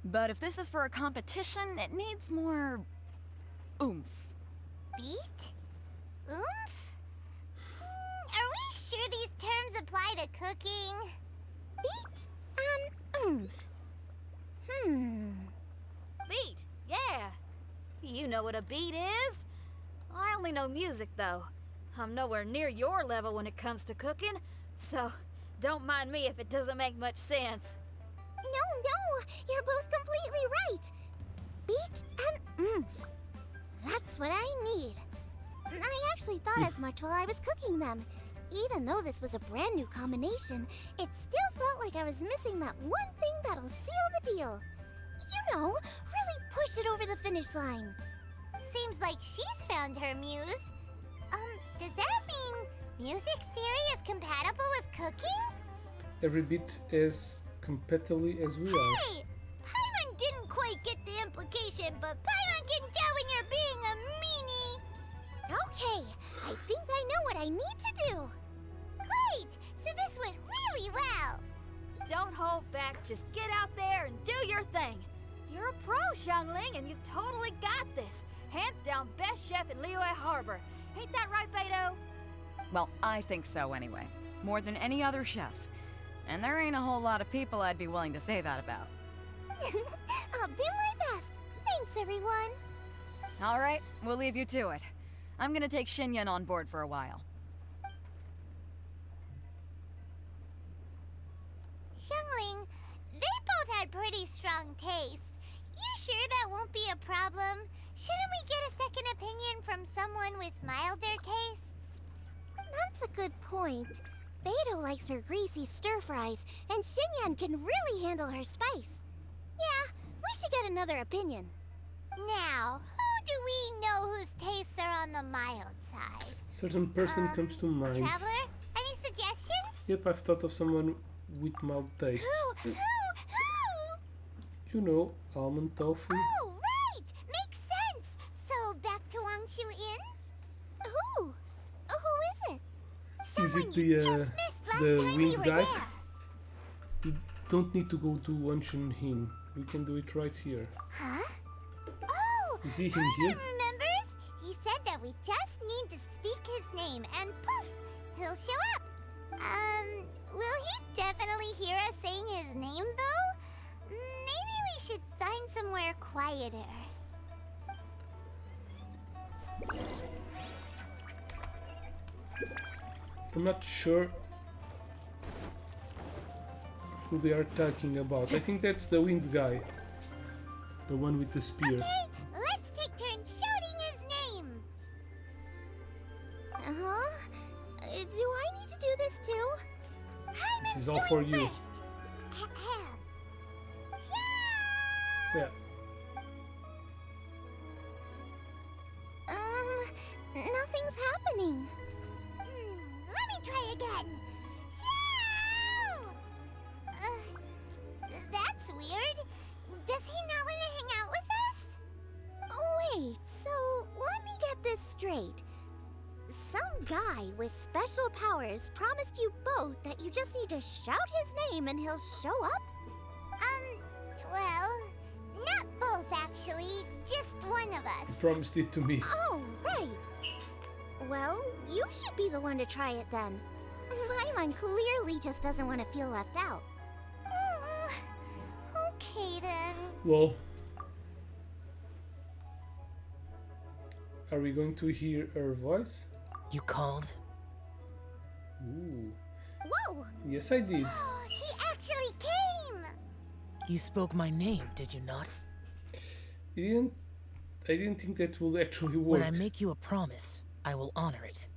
But if this is for a competition, it needs more oomph. Beat? Oomph? Are we sure these terms apply to cooking? Beat and oomph. Beat, yeah. You know what a beat is? I only know music, though. I'm nowhere near your level when it comes to cooking, so don't mind me if it doesn't make much sense. No, you're both completely right. Beat and oomph. That's what I need. I actually thought as much while I was cooking them. Even though this was a brand new combination, it still felt like I was missing that one thing that'll seal the deal. You know, really push it over the finish line. Seems like she's found her muse. Does that mean music theory is compatible with cooking? Every bit as competently as we are. Hey! Paimon didn't quite get the implication, but Paimon can tell when you're being a meanie. Okay, I think I know what I need to do. Great! So this went really well. Don't hold back, just get out there and do your thing. You're a pro, Xiangling, and you've totally got this. Hands down, best chef in Liyue Harbor. Ain't that right, Beto? Well, I think so anyway. More than any other chef. And there ain't a whole lot of people I'd be willing to say that about. I'll do my best. Thanks, everyone. All right, we'll leave you to it. I'm gonna take Xinyan on board for a while. Xiangling, they both had pretty strong tastes. You sure that won't be a problem? Shouldn't we get a second opinion from someone with milder tastes? That's a good point. Beto likes her greasy stir-fries, and Xinyan can really handle her spice. Yeah, we should get another opinion. Now, who do we know whose tastes are on the mild side? Certain person comes to mind. Traveler? Any suggestions? Yep, I've thought of someone with mild taste. Who? You know, almond tofu. Oh, right! Makes sense! So, back to Wangshu Inn? Who? Who is it? Is Someone it you just the missed last the time we winged were guy? there. You don't need to go to Genshin Impact. We can do it right here. Huh? Oh! Is he in Paimon here? remembers? He said that we just need to speak his name and poof! He'll show up! Will he definitely hear us saying his name though? Maybe we should find somewhere quieter. I'm not sure who they are talking about. I think that's the wind guy. The one with the spear. Okay, let's take turns shouting his name! Uh-huh. Do I need to do this too? This is all for you. First. Yeah. Nothing's happening. Let me try again. Xiao! That's weird. Does he not want to hang out with us? Wait, so let me get this straight. Some guy with special powers promised you both that you just need to shout his name and he'll show up? Well, not both actually, just one of us. He promised it to me. Oh, right. Well, you should be the one to try it then. Paimon clearly just doesn't want to feel left out. Okay then. Well, are we going to hear her voice? You called? Ooh. Whoa! Yes, I did. He actually came! You spoke my name, did you not? I didn't think that would actually work. When I make you a promise, I will honor it.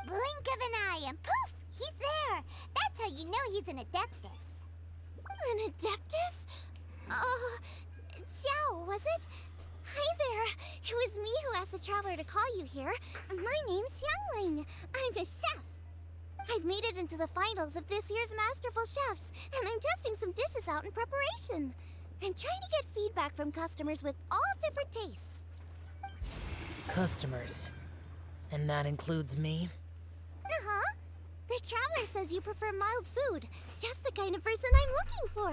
Blink of an eye and poof! He's there! That's how you know he's an Adeptus. An Adeptus? Xiao, was it? Hi there. It was me who asked the traveler to call you here. My name's Xiangling. I'm a chef. I've made it into the finals of this year's Masterful Chefs, and I'm testing some dishes out in preparation. I'm trying to get feedback from customers with all different tastes. Customers. And that includes me? Uh-huh. The traveler says you prefer mild food, just the kind of person I'm looking for.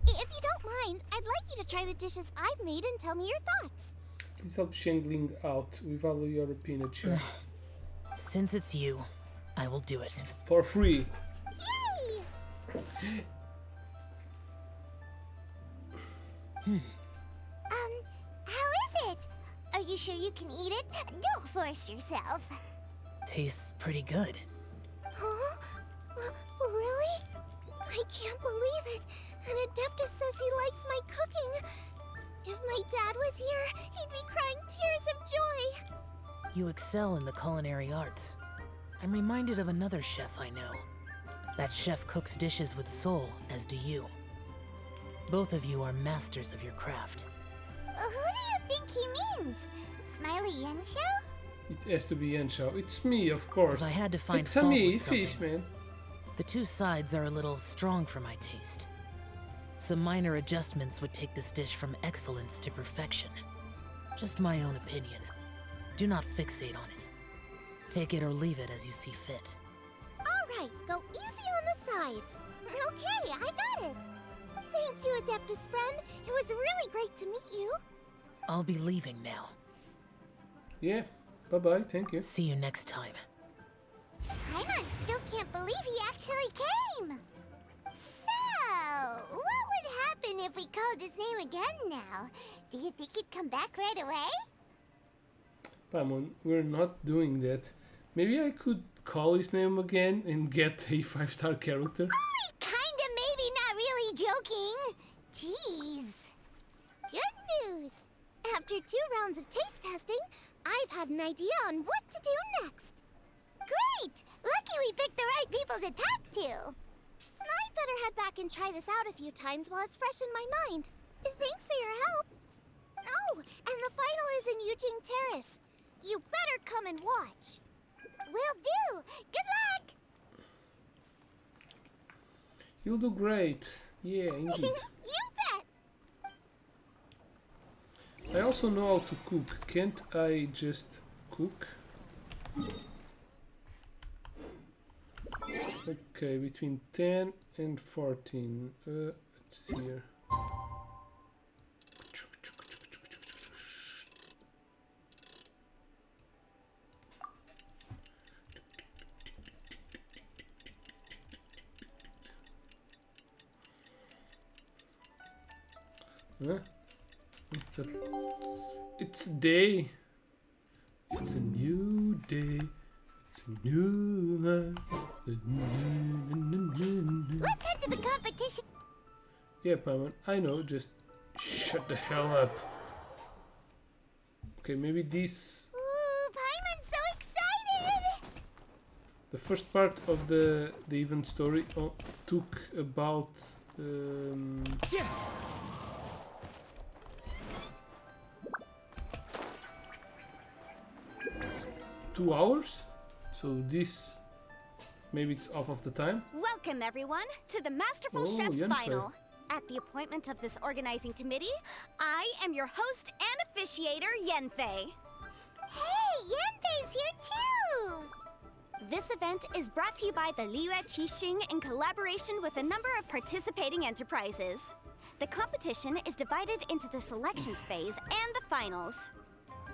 If you don't mind, I'd like you to try the dishes I've made and tell me your thoughts. Please help Xiangling out. We value your opinion, chef. Since it's you, I will do it. For free. Yay! How is it? Are you sure you can eat it? Don't force yourself. Tastes pretty good. Huh? Really? I can't believe it. And Adeptus says he likes my cooking. If my dad was here, he'd be crying tears of joy. You excel in the culinary arts. I'm reminded of another chef I know. That chef cooks dishes with soul, as do you. Both of you are masters of your craft. Who do you think he means? Smiley Yensho? It has to be Yanshao. It's me, of course. If I had to find it's fault me, with Physh, something, man. the two sides are a little strong for my taste. Some minor adjustments would take this dish from excellence to perfection. Just my own opinion. Do not fixate on it. Take it or leave it as you see fit. Alright, go easy on the sides. Okay, I got it. Thank you, Adeptus friend. It was really great to meet you. I'll be leaving now. Yeah, bye-bye, thank you. See you next time. Paimon still can't believe he actually came. So, what would happen if we called his name again now? Do you think he'd come back right away? Paimon, we're not doing that. Maybe I could call his name again and get a 5-star character. Only kinda, maybe, not really joking. Jeez. Good news. After 2 rounds of taste testing, I've had an idea on what to do next. Great! Lucky we picked the right people to talk to. I'd better head back and try this out a few times while it's fresh in my mind. Thanks for your help. Oh, and the final is in Yujing Terrace. You better come and watch. Will do. Good luck! You'll do great. Yeah, indeed. You bet! I also know how to cook. Can't I just cook? Okay, between 10 and 14. Let's see here. Huh? It's day. It's a new day. It's a new life. Let's head to the competition. Yeah, Paimon, I know, just shut the hell up. Okay, maybe this... Ooh, Paimon's so excited! The first part of the event story took about... 2 hours, so this maybe it's off of the time. Welcome, everyone, to the Masterful Oh, Chef's Yenfei. Final. At the appointment of this organizing committee, I am your host and officiator, Yenfei. Hey, Yanfei's here too! This event is brought to you by the Liyue Qixing in collaboration with a number of participating enterprises. The competition is divided into the selections phase and the finals.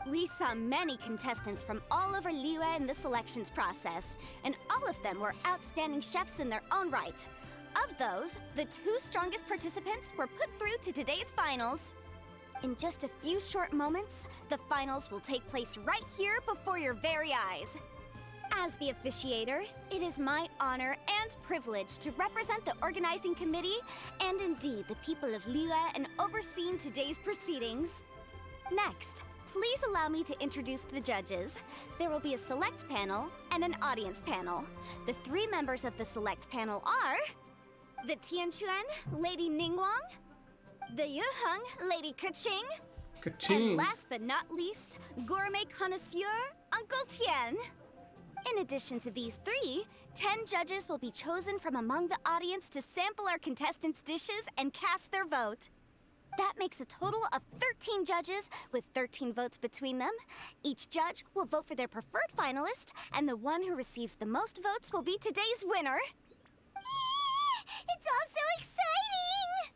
We saw many contestants from all over Liyue in the selections process, and all of them were outstanding chefs in their own right. Of those, the 2 strongest participants were put through to today's finals. In just a few short moments, the finals will take place right here before your very eyes. As the officiator, it is my honor and privilege to represent the organizing committee and indeed the people of Liyue in overseeing today's proceedings. Next, please allow me to introduce the judges. There will be a select panel and an audience panel. The 3 members of the select panel are... the Tianquan, Lady Ningguang, the Yuheng, Lady Keqing, Ka-ching! and last but not least, gourmet connoisseur, Uncle Tian. In addition to these 3, 10 judges will be chosen from among the audience to sample our contestants' dishes and cast their vote. That makes a total of 13 judges, with 13 votes between them. Each judge will vote for their preferred finalist, and the one who receives the most votes will be today's winner. It's all so exciting!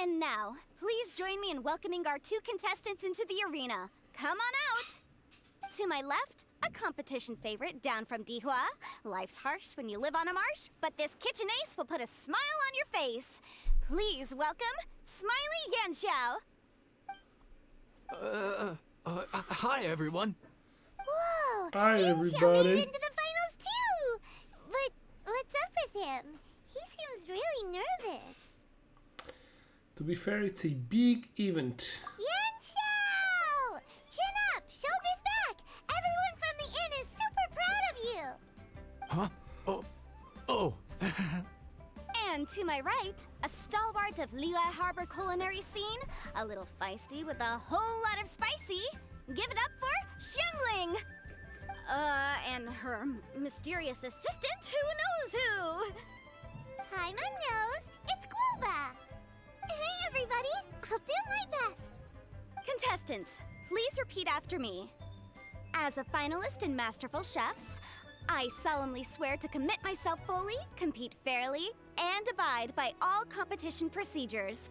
And now, please join me in welcoming our 2 contestants into the arena. Come on out! To my left, a competition favorite down from Dihua. Life's harsh when you live on a marsh, but this kitchen ace will put a smile on your face. Please welcome Smiley Yanxiao. Hi, everyone. Whoa! Hi, Yanxiao everybody. made it into the finals too! But what's up with him? He seems really nervous. To be fair, it's a big event. Yanshao! Chin up, shoulders back. Everyone from the inn is super proud of you. Huh? Oh. And to my right, a stalwart of Liyue Harbor culinary scene, a little feisty with a whole lot of spicy. Give it up for Xiangling! And her mysterious assistant, who knows who? Hi, my nose. It's Guoba. Hey, everybody! I'll do my best! Contestants, please repeat after me. As a finalist in Masterful Chefs, I solemnly swear to commit myself fully, compete fairly, and abide by all competition procedures.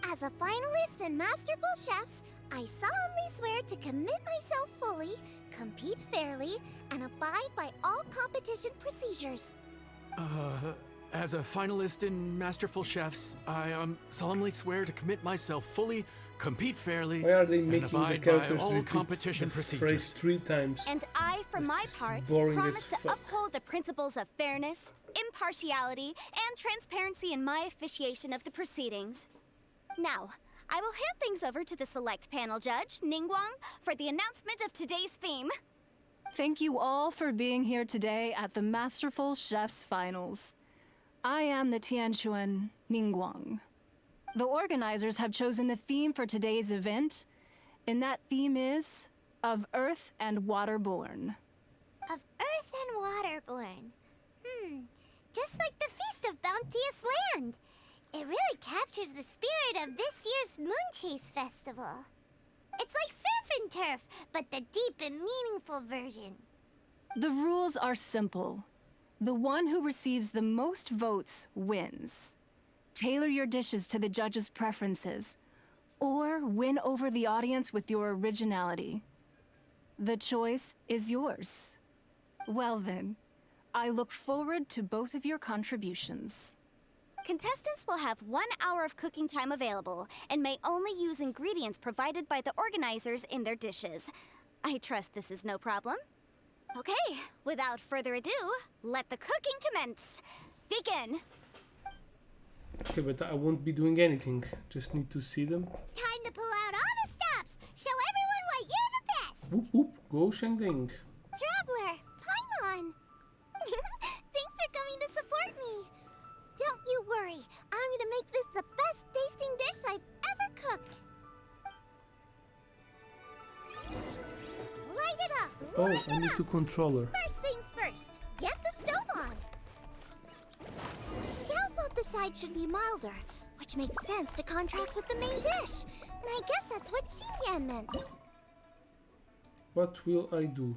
As a finalist in Masterful Chefs, I solemnly swear to commit myself fully, compete fairly, and abide by all competition procedures. As a finalist in Masterful Chefs, I solemnly swear to commit myself fully, compete fairly, Why are they and making the abide by characters all repeat competition the procedures? phrase 3 times? And I, for It's my just part, boring promise as to fuck. uphold the principles of fairness, impartiality, and transparency in my officiation of the proceedings. Now, I will hand things over to the select panel judge, Ningguang, for the announcement of today's theme. Thank you all for being here today at the Masterful Chefs Finals. I am the Tianquan Ningguang. The organizers have chosen the theme for today's event, and that theme is of Earth and Waterborn. Of earth and waterborn. Just like the Feast of Bounteous Land. It really captures the spirit of this year's Moon Chase Festival. It's like surf and turf, but the deep and meaningful version. The rules are simple. The one who receives the most votes wins. Tailor your dishes to the judges' preferences, or win over the audience with your originality. The choice is yours. Well then, I look forward to both of your contributions. Contestants will have 1 hour of cooking time available and may only use ingredients provided by the organizers in their dishes. I trust this is no problem. Okay, without further ado, let the cooking commence. Begin. Okay, but I won't be doing anything. Just need to see them. Time to pull out all the stops. Show everyone why you're the best. Whoop whoop, go Shangling. Traveler, Paimon. Thanks for coming to support me. Don't you worry. I'm gonna make this the best tasting dish I've ever cooked. Light it up. Oh, Light I it need up. to controller. First things first, get the stove on. Xiao thought the side should be milder, which makes sense to contrast with the main dish. And I guess that's what Xinyan meant. What will I do?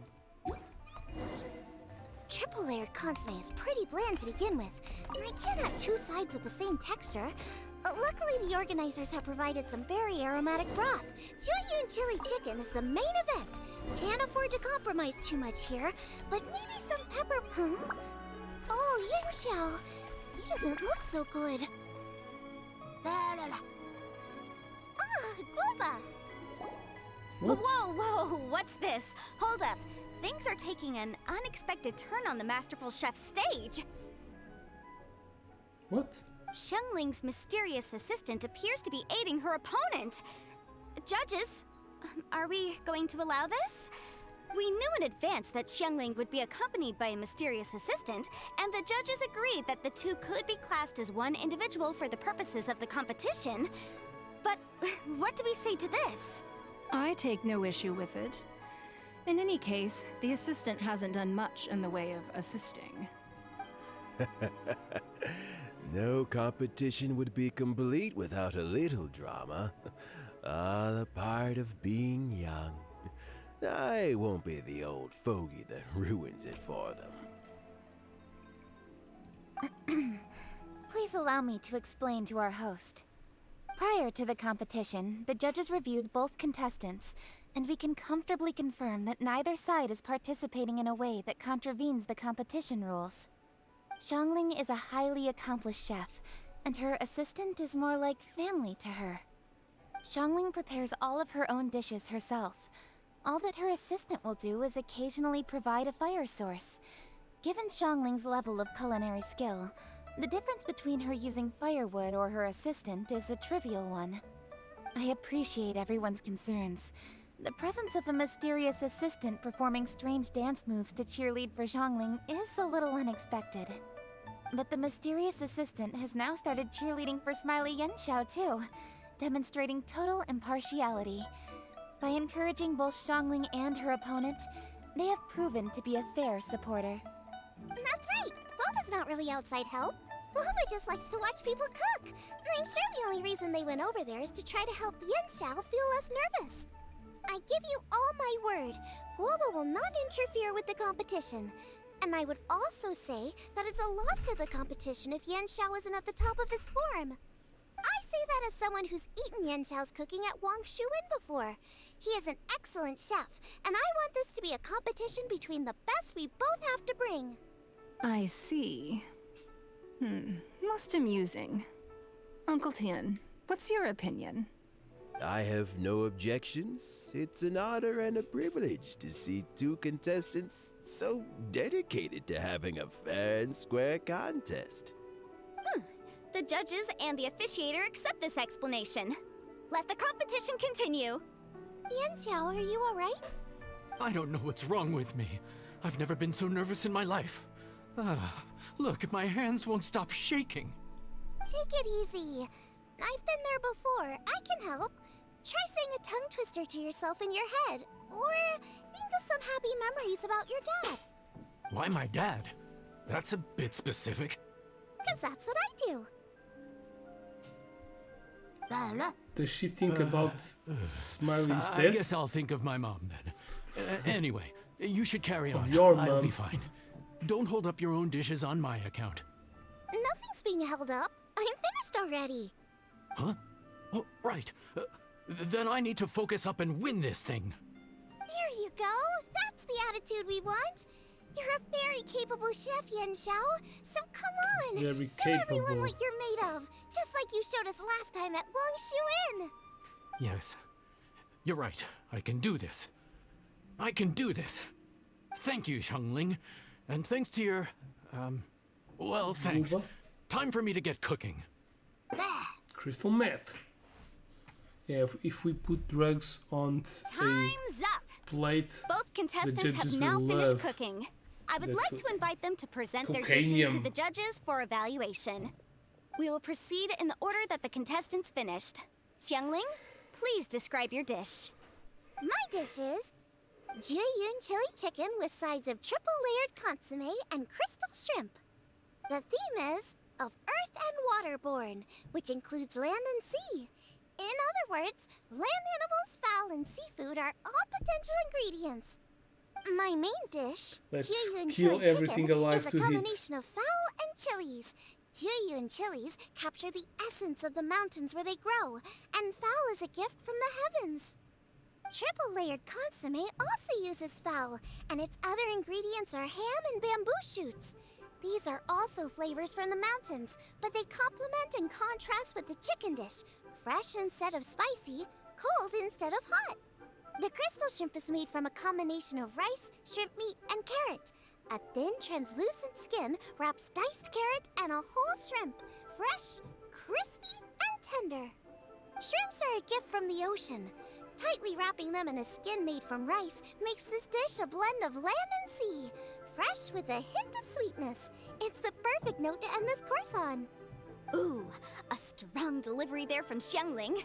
Triple layered consomme is pretty bland to begin with, and I can't have 2 sides with the same texture. Luckily, the organizers have provided some very aromatic broth. Jiuyun chili chicken is the main event. Can't afford to compromise too much here, but maybe some pepper. Huh? Oh, Yinxiao. He doesn't look so good. Guoba. What? Whoa, what's this? Hold up. Things are taking an unexpected turn on the Masterful Chef stage. What? Xiangling's mysterious assistant appears to be aiding her opponent. Judges, are we going to allow this? We knew in advance that Xiangling would be accompanied by a mysterious assistant, and the judges agreed that the two could be classed as one individual for the purposes of the competition. But what do we say to this? I take no issue with it. In any case, the assistant hasn't done much in the way of assisting. No competition would be complete without a little drama. All a part of being young. I won't be the old fogey that ruins it for them. Please allow me to explain to our host. Prior to the competition, the judges reviewed both contestants, and we can comfortably confirm that neither side is participating in a way that contravenes the competition rules. Xiangling is a highly accomplished chef, and her assistant is more like family to her. Xiangling prepares all of her own dishes herself. All that her assistant will do is occasionally provide a fire source. Given Xiangling's level of culinary skill, The difference between her using firewood or her assistant is a trivial one. I appreciate everyone's concerns. The presence of a mysterious assistant performing strange dance moves to cheerlead for Xiangling is a little unexpected. But the mysterious assistant has now started cheerleading for Smiley Yenshao too, demonstrating total impartiality. By encouraging both Xiangling and her opponent, they have proven to be a fair supporter. That's right. Boba's not really outside help. Boba just likes to watch people cook. I'm sure the only reason they went over there is to try to help Yenshao feel less nervous. I give you all my word, Boba will not interfere with the competition. And I would also say that it's a loss to the competition if Yenshao isn't at the top of his form. I say that as someone who's eaten Yenshao's cooking at Wang Shuin before. He is an excellent chef, and I want this to be a competition between the best we both have to bring. I see. Most amusing. Uncle Tian, what's your opinion? I have no objections. It's an honor and a privilege to see two contestants so dedicated to having a fair and square contest. The judges and the officiator accept this explanation. Let the competition continue. Yenshao, are you alright? I don't know what's wrong with me. I've never been so nervous in my life. Look, my hands won't stop shaking. Take it easy. I've been there before. I can help. Try saying a tongue twister to yourself in your head. Or think of some happy memories about your dad. Why my dad? That's a bit specific. 'Cause that's what I do. Does she think about Smiley's I death? guess I'll think of my mom then. Anyway, you should carry on. your I'll mom. be fine. Don't hold up your own dishes on my account. Nothing's being held up. I'm finished already. Huh? Oh, right. Then I need to focus up and win this thing. There you go. That's the attitude we want. You're a very capable chef, Yenshao. So come on. Very Show everyone capable. what you're made of. Just like you showed us last time at Wang Shuin. Yes. You're right. I can do this. I can do this. Thank you, Xiangling. And thanks to your, well, thanks. Buba? Time for me to get cooking. Crystal meth. Yeah, if we put drugs on a Time's up. plate, Both contestants judges have now will finished love cooking. I would that like food. to invite them to present their dishes to Cocainium. the judges for evaluation. We will proceed in the order that the contestants finished. Xiangling, please describe your dish. My dish is Jiyun chili chicken with sides of triple-layered consomme and crystal shrimp. The theme is of earth and waterborne, which includes land and sea. In other words, land animals, fowl, and seafood are all potential ingredients. My main dish, Let's Jiyun kill chili everything chicken, alive is a to hit. combination of fowl and chilies. Jiyun chilies capture the essence of the mountains where they grow, and fowl is a gift from the heavens. Triple-layered consomme also uses fowl, and its other ingredients are ham and bamboo shoots. These are also flavors from the mountains, but they complement and contrast with the chicken dish, fresh instead of spicy, cold instead of hot. The crystal shrimp is made from a combination of rice, shrimp meat, and carrot. A thin, translucent skin wraps diced carrot and a whole shrimp, fresh, crispy, and tender. Shrimps are a gift from the ocean. Tightly wrapping them in a skin made from rice makes this dish a blend of land and sea, fresh with a hint of sweetness. It's the perfect note to end this course on. Ooh, a strong delivery there from Xiangling.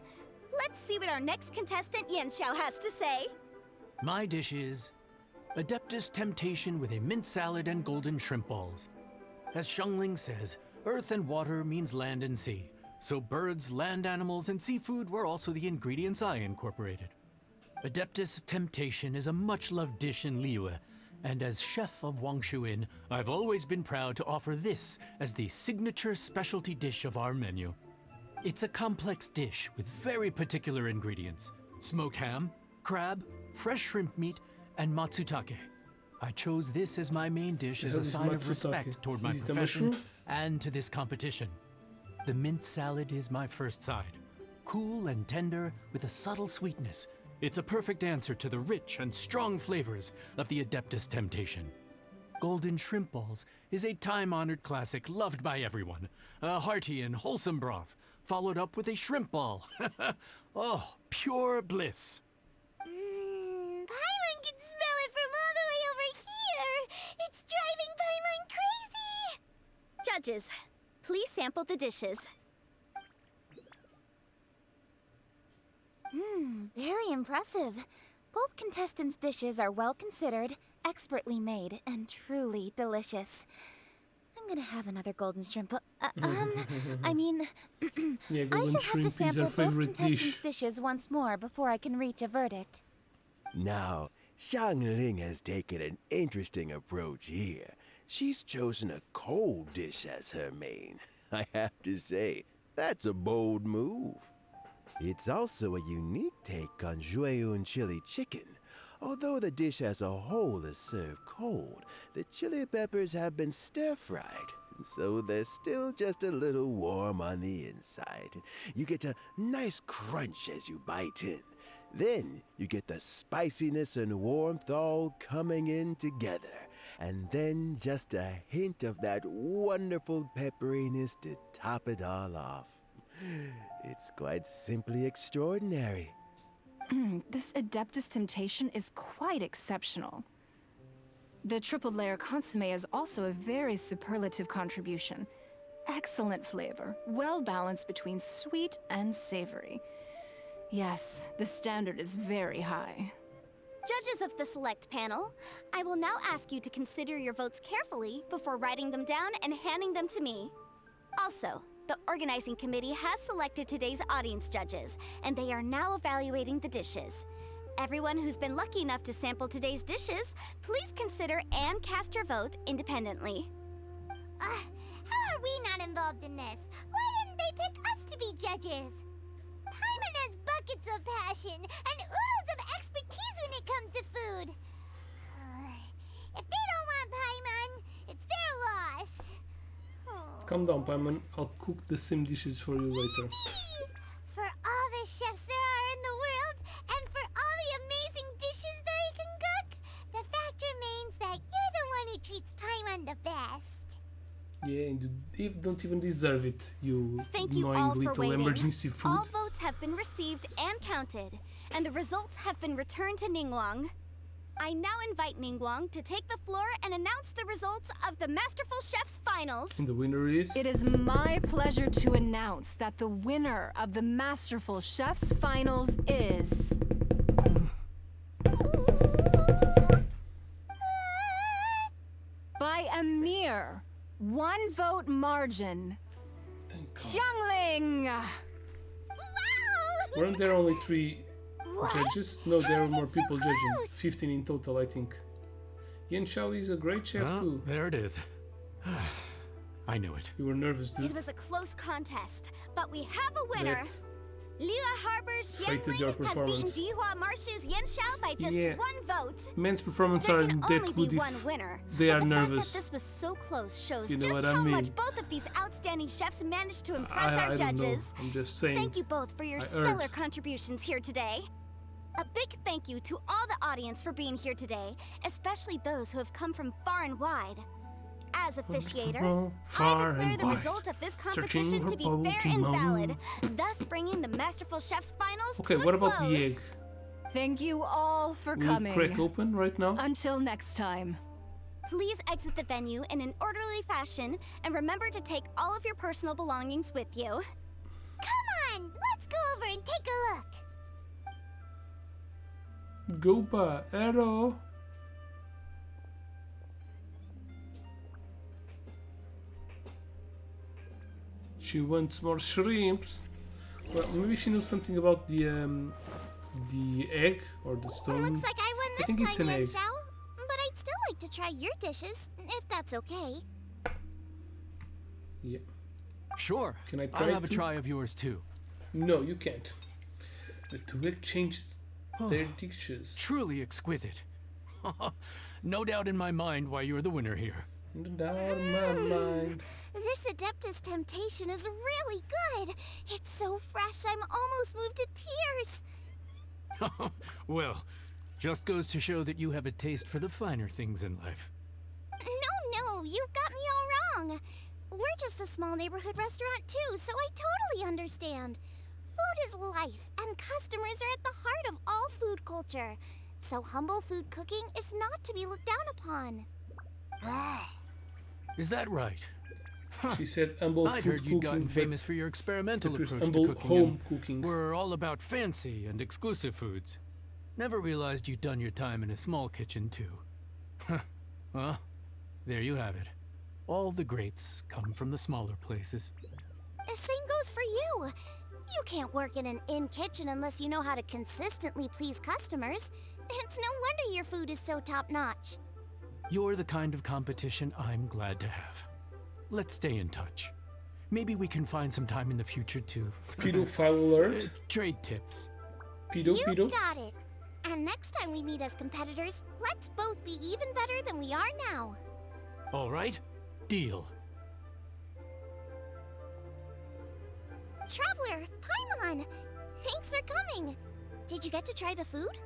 Let's see what our next contestant Yenshao has to say. My dish is Adeptus Temptation with a mint salad and golden shrimp balls. As Xiangling says, earth and water means land and sea. So birds, land animals, and seafood were also the ingredients I incorporated. Adeptus Temptation is a much-loved dish in Liyue, and as chef of Wang Shuin, I've always been proud to offer this as the signature specialty dish of our menu. It's a complex dish with very particular ingredients: smoked ham, crab, fresh shrimp meat, and matsutake. I chose this as my main dish as hell a is sign of matsutake? respect toward my Is it a profession mushroom? and to this competition. The mint salad is my first side. Cool and tender with a subtle sweetness. It's a perfect answer to the rich and strong flavors of the Adeptus Temptation. golden shrimp balls is a time-honored classic loved by everyone. A hearty and wholesome broth, followed up with a shrimp ball. Oh, pure bliss. Paimon can smell it from all the way over here! It's driving Paimon crazy! Judges, please sample the dishes. Very impressive. Both contestants' dishes are well considered, expertly made, and truly delicious. I'm gonna have another golden shrimp. I mean, Yeah, I golden shall have to shrimp is sample our both favorite contestants' dish. dishes once more before I can reach a verdict. Now, Xiangling has taken an interesting approach here. She's chosen a cold dish as her main. I have to say, that's a bold move. It's also a unique take on Jueyun chili chicken. Although the dish as a whole is served cold, the chili peppers have been stir-fried, so they're still just a little warm on the inside. You get a nice crunch as you bite in. Then you get the spiciness and warmth all coming in together. And then just a hint of that wonderful pepperiness to top it all off. It's quite simply extraordinary. This Adeptus Temptation is quite exceptional. The triple layer consomme is also a very superlative contribution. Excellent flavor, well balanced between sweet and savory. Yes, the standard is very high. Judges of the select panel, I will now ask you to consider your votes carefully before writing them down and handing them to me. Also, the organizing committee has selected today's audience judges, and they are now evaluating the dishes. Everyone who's been lucky enough to sample today's dishes, please consider and cast your vote independently. How are we not involved in this? Why didn't they pick us to be judges? Paimon has buckets of passion and oodles of expertise when it comes to food. If they don't want Paimon, it's their loss. Calm down, Paimon. I'll cook the same dishes for you later. For all the chefs there are in the world, and for all the amazing dishes they can cook, the fact remains that you're the one who treats Paimon the best. Yeah, and you don't even deserve it, you Thank you annoying all for little waiting. emergency food. All votes have been received and counted, and the results have been returned to Ningguang. I now invite Ningguang to take the floor and announce the results of the Masterful Chef's finals. And the winner is... It is my pleasure to announce that the winner of the Masterful Chef's Finals is... by a mere 1 vote margin, Thank God. Xiangling! Wow! Weren't there only 3 judges? No, there How were is more it so people judging. close? 15 in total, I think. Yan Shao is a great chef Well, too. there it is. I knew it. You were nervous, It dude. was a close contest, but we have a winner. That Liyue Harbor's Rated your Xiangling has beaten performance. Dihua Marsh's Yan Shao by just Yeah. 1 vote. men's performance There aren't can that only good be if one winner. they but are the nervous. fact that this was so close shows You know just what I how mean. much both of these outstanding chefs managed to impress our I don't know. judges. I'm just saying. Thank you both for your I stellar urge. contributions here today. A big thank you to all the audience for being here today, especially those who have come from far and wide. As officiator, I Far declare and the wide. result of this Searching competition for to be fair and Pokemon. valid, thus bringing the Masterful Chef's finals Okay, to a what about close. the egg? Thank you all for Will it coming. crack open right now? Until next time. Please exit the venue in an orderly fashion, and remember to take all of your personal belongings with you. Come on, let's go over and take a look. Gopa, arrow. She wants more shrimps. Well, maybe she knows something about the egg or the stone. Looks like I won this think it's time, an Yan egg. Xiao. But I'd still like to try your dishes, if that's okay. Yeah. Sure. Can I I'll try have a to? try of yours too. No, you can't. The two egg changes their dishes. Truly exquisite. No doubt in my mind why you're the winner here. Down my mind. This Adeptus Temptation is really good. It's so fresh, I'm almost moved to tears. Well, just goes to show that you have a taste for the finer things in life. No, you've got me all wrong. We're just a small neighborhood restaurant too, so I totally understand. Food is life, and customers are at the heart of all food culture. So humble food cooking is not to be looked down upon. Is that right? She said humble I'd food heard cooking. you'd gotten but famous for your experimental appears approach to humble cooking. home and cooking. We're all about fancy and exclusive foods. Never realized you'd done your time in a small kitchen, too. Well, there you have it. All the greats come from the smaller places. The same goes for you. You can't work in an inn kitchen unless you know how to consistently please customers. It's no wonder your food is so top-notch. You're the kind of competition I'm glad to have. Let's stay in touch. Maybe we can find some time in the future to Pedophile alert. trade tips. Pedo. You got it. And next time we meet as competitors, let's both be even better than we are now. All right? Deal. Traveler, Paimon! Thanks for coming. Did you get to try the food?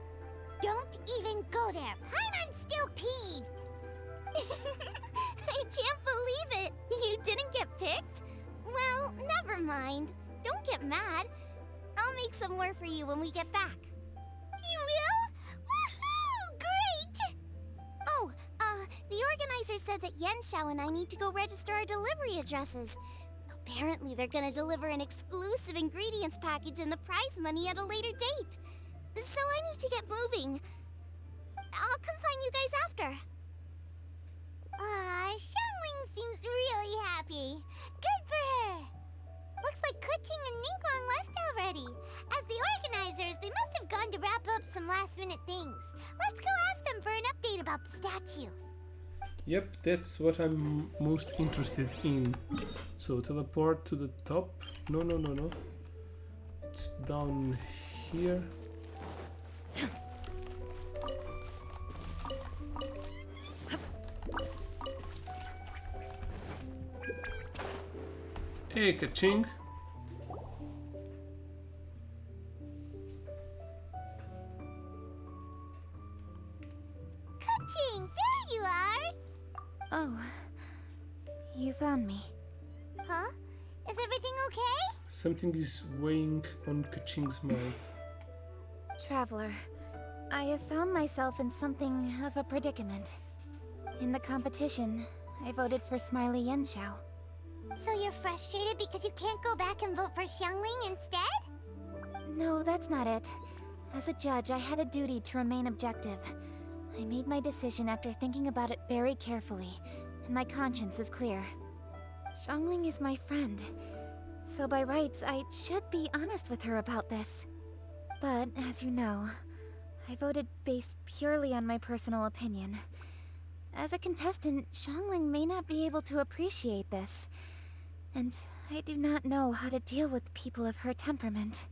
Don't even go there. Paimon's still peeved. I can't believe it! You didn't get picked? Well, never mind. Don't get mad. I'll make some more for you when we get back. You will? Woohoo! Great! Oh, the organizer said that Yenshao and I need to go register our delivery addresses. Apparently they're gonna deliver an exclusive ingredients package and the prize money at a later date. So I need to get moving. I'll come find you guys after. Xiangling seems really happy. Good for her. Looks like Kuching and Ningguang left already. As the organizers, they must have gone to wrap up some last-minute things. Let's go ask them for an update about the statue. Yep, that's what I'm most interested in. So teleport to the top. No. It's down here. Hey, ka-ching. Kuching, there you are. Oh, you found me. Huh? Is everything okay? Something is weighing on Kaching's mind. Traveler, I have found myself in something of a predicament. In the competition, I voted for Smiley Yenshao. So you're frustrated because you can't go back and vote for Xiangling instead? No, that's not it. As a judge, I had a duty to remain objective. I made my decision after thinking about it very carefully, and my conscience is clear. Xiangling is my friend, so by rights, I should be honest with her about this. But, as you know, I voted based purely on my personal opinion. As a contestant, Xiangling may not be able to appreciate this, and I do not know how to deal with people of her temperament.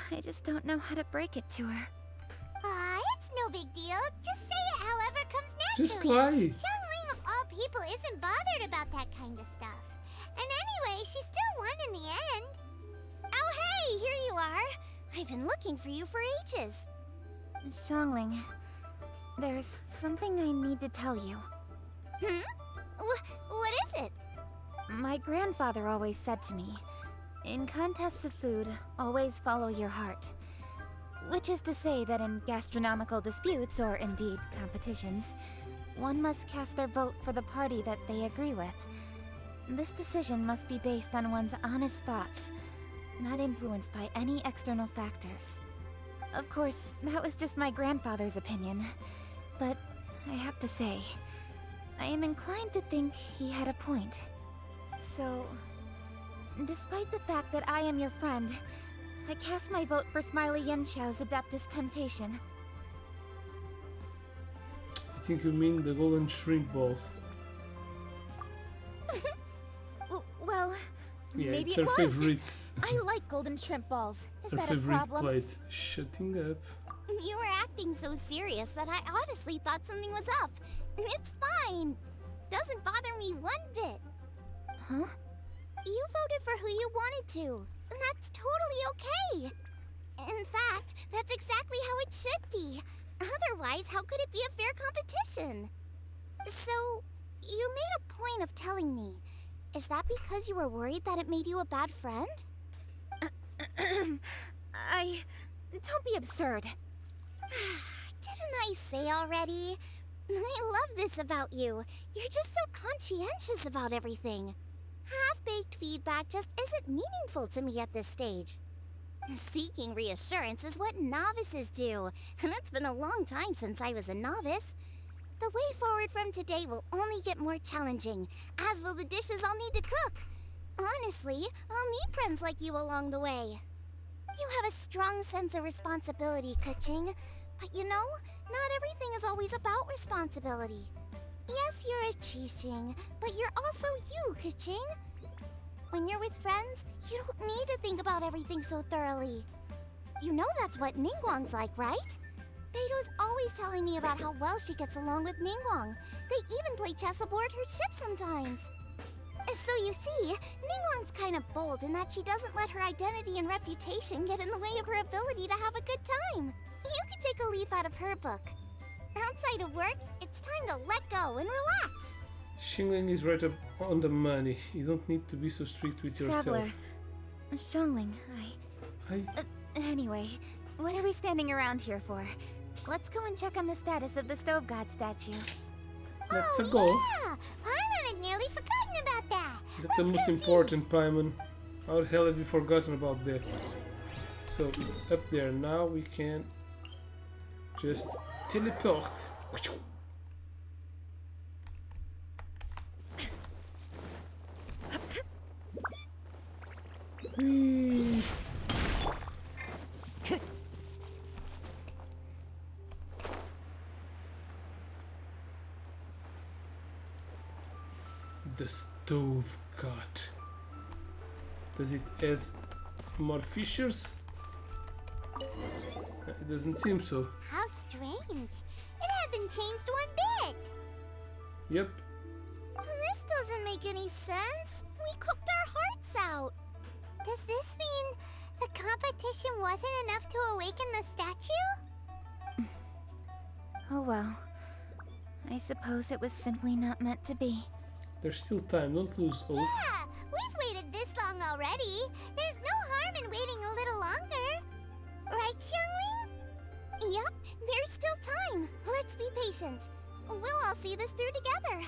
I just don't know how to break it to her. It's no big deal. Just say it however comes naturally. Just lie. Xiangling of all people isn't bothered about that kind of stuff. And anyway, she still won in the end. Oh hey, here you are! I've been looking for you for ages. Xiangling, there's something I need to tell you. What is it? My grandfather always said to me, in contests of food, always follow your heart. Which is to say that in gastronomical disputes, or indeed competitions, one must cast their vote for the party that they agree with. This decision must be based on one's honest thoughts, not influenced by any external factors. Of course, that was just my grandfather's opinion, but I have to say, I am inclined to think he had a point. So, despite the fact that I am your friend, I cast my vote for Smiley Yenshao's Adeptus Temptation. I think you mean the golden shrimp balls. Well, Yeah, maybe it's it her was. favorite. I like golden shrimp balls. Is Her that a favorite problem? plate. Shutting up. You were acting so serious that I honestly thought something was up. It's fine. Doesn't bother me one bit. Huh? You voted for who you wanted to, and that's totally okay. In fact, that's exactly how it should be. Otherwise, how could it be a fair competition? So, you made a point of telling me. Is that because you were worried that it made you a bad friend? Don't be absurd. Didn't I say already? I love this about you. You're just so conscientious about everything. Half-baked feedback just isn't meaningful to me at this stage. Seeking reassurance is what novices do, and it's been a long time since I was a novice. The way forward from today will only get more challenging, as will the dishes I'll need to cook. Honestly, I'll need friends like you along the way. You have a strong sense of responsibility, Kuching. But you know, not everything is always about responsibility. Yes, you're a Qixing, but you're also you, Kuching. When you're with friends, you don't need to think about everything so thoroughly. You know that's what Ningguang's like, right? Beto's always telling me about how well she gets along with Ningguang. They even play chess aboard her ship sometimes. So you see, Ningguang's kind of bold in that she doesn't let her identity and reputation get in the way of her ability to have a good time. You can take a leaf out of her book. Outside of work, it's time to let go and relax. Xingling is right up on the money. You don't need to be so strict with yourself. Traveler. Xiangling, Anyway, what are we standing around here for? Let's go and check on the status of the Stove God statue. Let's go. Yeah! Paimon had nearly forgotten about that. That's the most important, Paimon. How the hell have you forgotten about that? So it's up there now. We can just teleport. Whee. The Stove God. Does it has more fissures? It doesn't seem so. How strange. It hasn't changed one bit. Yep. This doesn't make any sense. We cooked our hearts out. Does this mean the competition wasn't enough to awaken the statue? Oh well. I suppose it was simply not meant to be. There's still time. Don't lose hope. Yeah, we've waited this long already. There's no harm in waiting a little longer. Right, Xiangling? Yep, there's still time. Let's be patient. We'll all see this through together.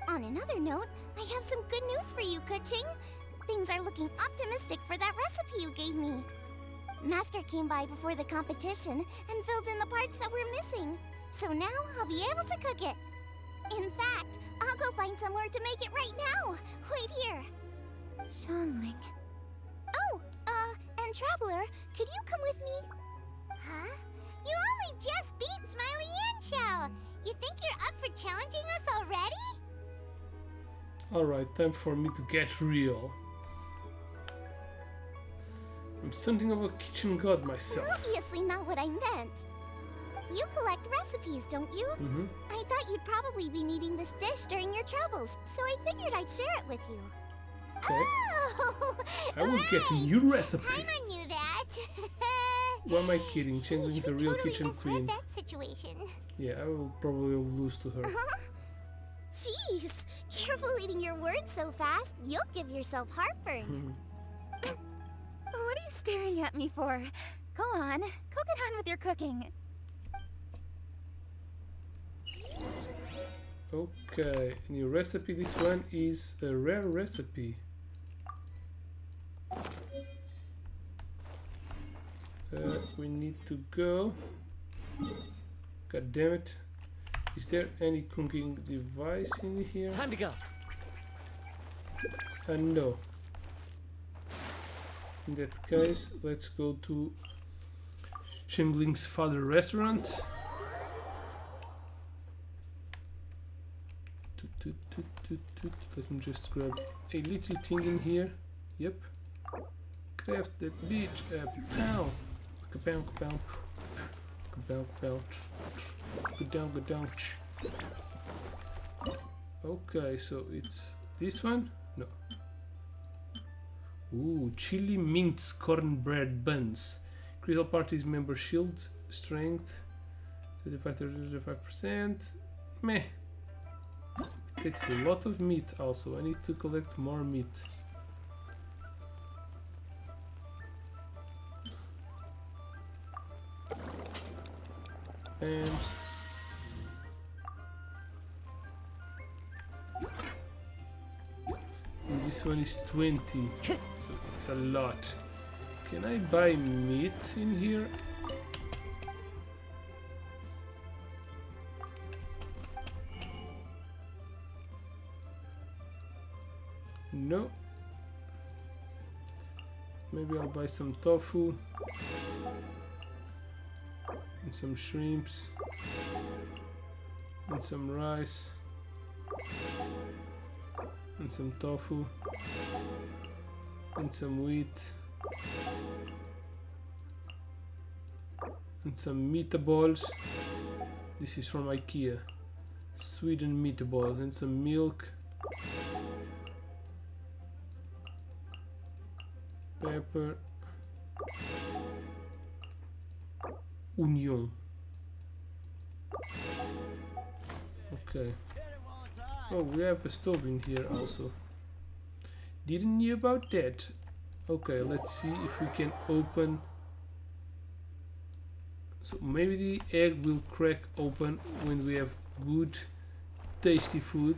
On another note, I have some good news for you, Kuching. Things are looking optimistic for that recipe you gave me. Master came by before the competition and filled in the parts that were missing. So now I'll be able to cook it. In fact, I'll go find somewhere to make it right now. Wait here. Xiangling. Oh, and Traveler, could you come with me? Huh? You only just beat Smiley Yanxiao. You think you're up for challenging us already? Alright, time for me to get real. I'm something of a kitchen god myself. Obviously not what I meant. You collect recipes, don't you? Mm-hmm. I thought you'd probably be needing this dish during your travels, so I figured I'd share it with you. Okay. Oh, I will get a new recipe. Paimon knew that. Why am I kidding? Xingling's You a real totally kitchen misread queen. that situation. Yeah, I will probably lose to her. Jeez, careful eating your words so fast. You'll give yourself heartburn. What are you staring at me for? Go on, go get on with your cooking. Okay, new recipe. This one is a rare recipe. We need to go. God damn it. Is there any cooking device in here? Time to go. No. In that case, let's go to Xingling's father restaurant. Let me just grab a little thing in here. Yep. Craft that bitch up. Pow. Kapow, kapow. Kapow, kapow. Go down, go down. Okay, so it's this one? No. Ooh, chili mince cornbread buns. Crystal Party's member shield strength 35%. Meh. takes a lot of meat also. I need to collect more meat. And this one is 20, so it's a lot. Can I buy meat in here? No. Maybe I'll buy some tofu and some shrimps and some rice and some tofu and some wheat and some meatballs. This is from IKEA. Sweden meatballs and some milk, pepper, onion. Okay. Oh, we have a stove in here also. Didn't know about that. Okay, let's see if we can open. So maybe the egg will crack open when we have good, tasty food.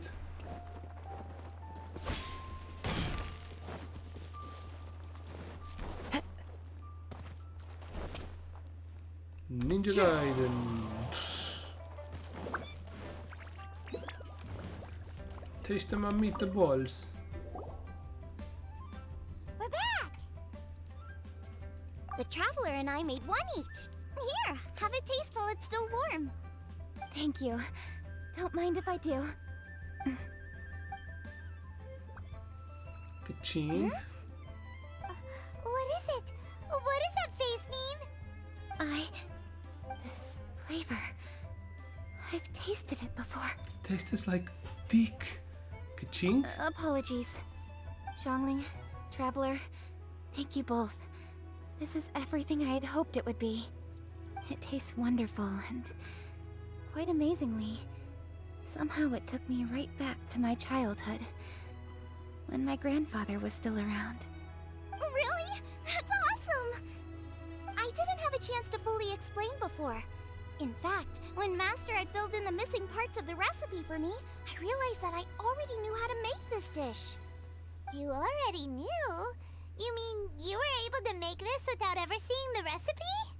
Ninja Gaiden. Taste my meatballs. We're back! The Traveler and I made one each. Here, have a taste while it's still warm. Thank you. Don't mind if I do. Ka-ching. What is it? What does that face mean? This flavor. I've tasted it before. Tastes like dick. Ka-ching. Apologies. Xiangling, Traveler, thank you both. This is everything I had hoped it would be. It tastes wonderful and quite amazingly. Somehow it took me right back to my childhood, when my grandfather was still around. Really? That's awesome! I didn't have a chance to fully explain before. In fact, when Master had filled in the missing parts of the recipe for me, I realized that I already knew how to make this dish. You already knew? You mean you were able to make this without ever seeing the recipe?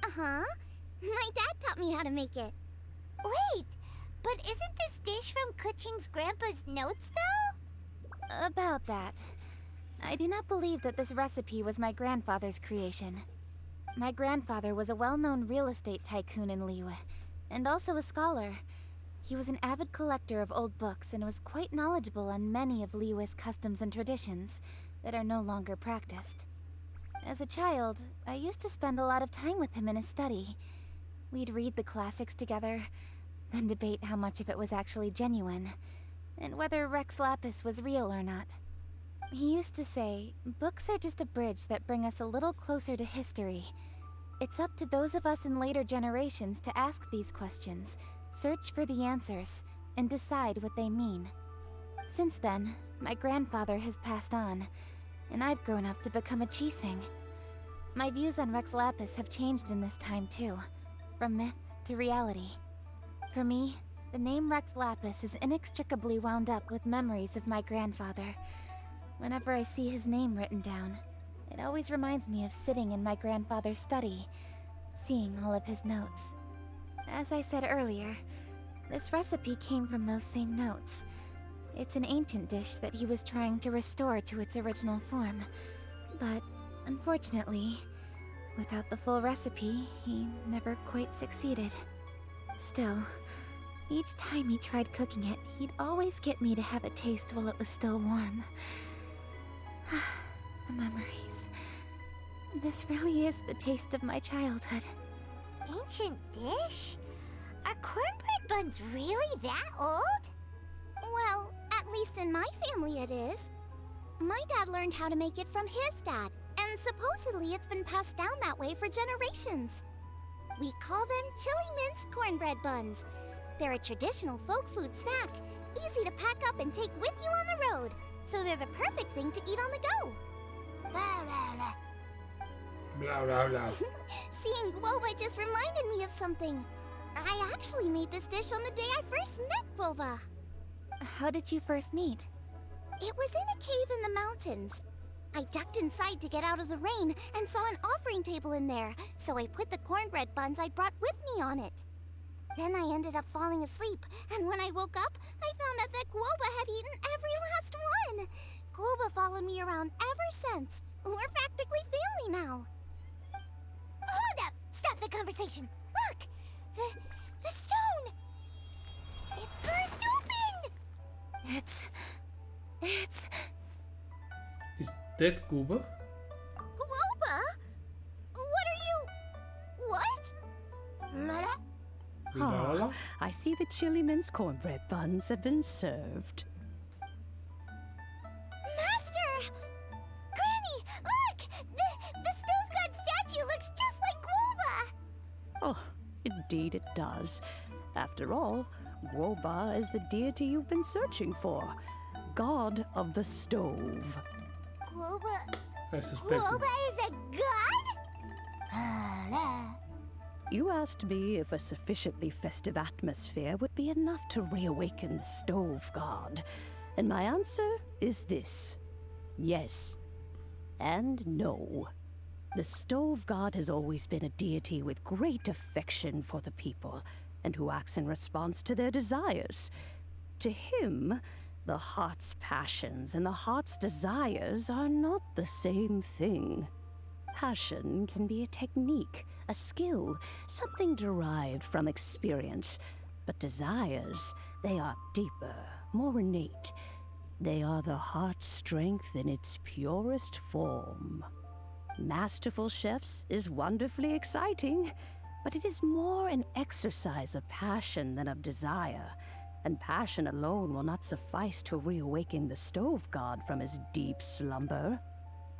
Uh-huh. My dad taught me how to make it. Wait, but isn't this dish from Kuching's grandpa's notes, though? About that. I do not believe that this recipe was my grandfather's creation. My grandfather was a well-known real estate tycoon in Liyue, and also a scholar. He was an avid collector of old books and was quite knowledgeable on many of Liyue's customs and traditions that are no longer practiced. As a child, I used to spend a lot of time with him in his study. We'd read the classics together, then debate how much of it was actually genuine, and whether Rex Lapis was real or not. He used to say, books are just a bridge that bring us a little closer to history. It's up to those of us in later generations to ask these questions, search for the answers, and decide what they mean. Since then, my grandfather has passed on, and I've grown up to become a Chising. My views on Rex Lapis have changed in this time too, from myth to reality. For me, the name Rex Lapis is inextricably wound up with memories of my grandfather. Whenever I see his name written down, it always reminds me of sitting in my grandfather's study, seeing all of his notes. As I said earlier, this recipe came from those same notes. It's an ancient dish that he was trying to restore to its original form. But, unfortunately, without the full recipe, he never quite succeeded. Still, each time he tried cooking it, he'd always get me to have a taste while it was still warm. The memories. This really is the taste of my childhood. Ancient dish? Are cornbread buns really that old? Well, at least in my family it is. My dad learned how to make it from his dad, and supposedly it's been passed down that way for generations. We call them chili mince cornbread buns. They're a traditional folk food snack, easy to pack up and take with you on the road. So they're the perfect thing to eat on the go. La la la. Blah blah blah. Seeing Guoba just reminded me of something. I actually made this dish on the day I first met Guoba. How did you first meet? It was in a cave in the mountains. I ducked inside to get out of the rain and saw an offering table in there, so I put the cornbread buns I'd brought with me on it. Then I ended up falling asleep, and when I woke up, I found out that Guoba had eaten every last one. Guoba followed me around ever since. We're practically family now. Hold up! Stop the conversation. Look! The stone! It burst open! It's... Is that Guoba? Guoba? What are you... What? Mala? Blah, blah. I see the chili mince cornbread buns have been served. Master! Granny, look! The stone god statue looks just like Guoba! Oh, indeed it does. After all, Guoba is the deity you've been searching for. God of the stove. Guoba... I suspected. Guoba is a god? You asked me if a sufficiently festive atmosphere would be enough to reawaken the stove god. And my answer is this. Yes. And no. The stove god has always been a deity with great affection for the people, and who acts in response to their desires. To him, the heart's passions and the heart's desires are not the same thing. Passion can be a technique, a skill, something derived from experience. But desires, they are deeper, more innate. They are the heart's strength in its purest form. Masterful chefs is wonderfully exciting, but it is more an exercise of passion than of desire. And passion alone will not suffice to reawaken the stove god from his deep slumber.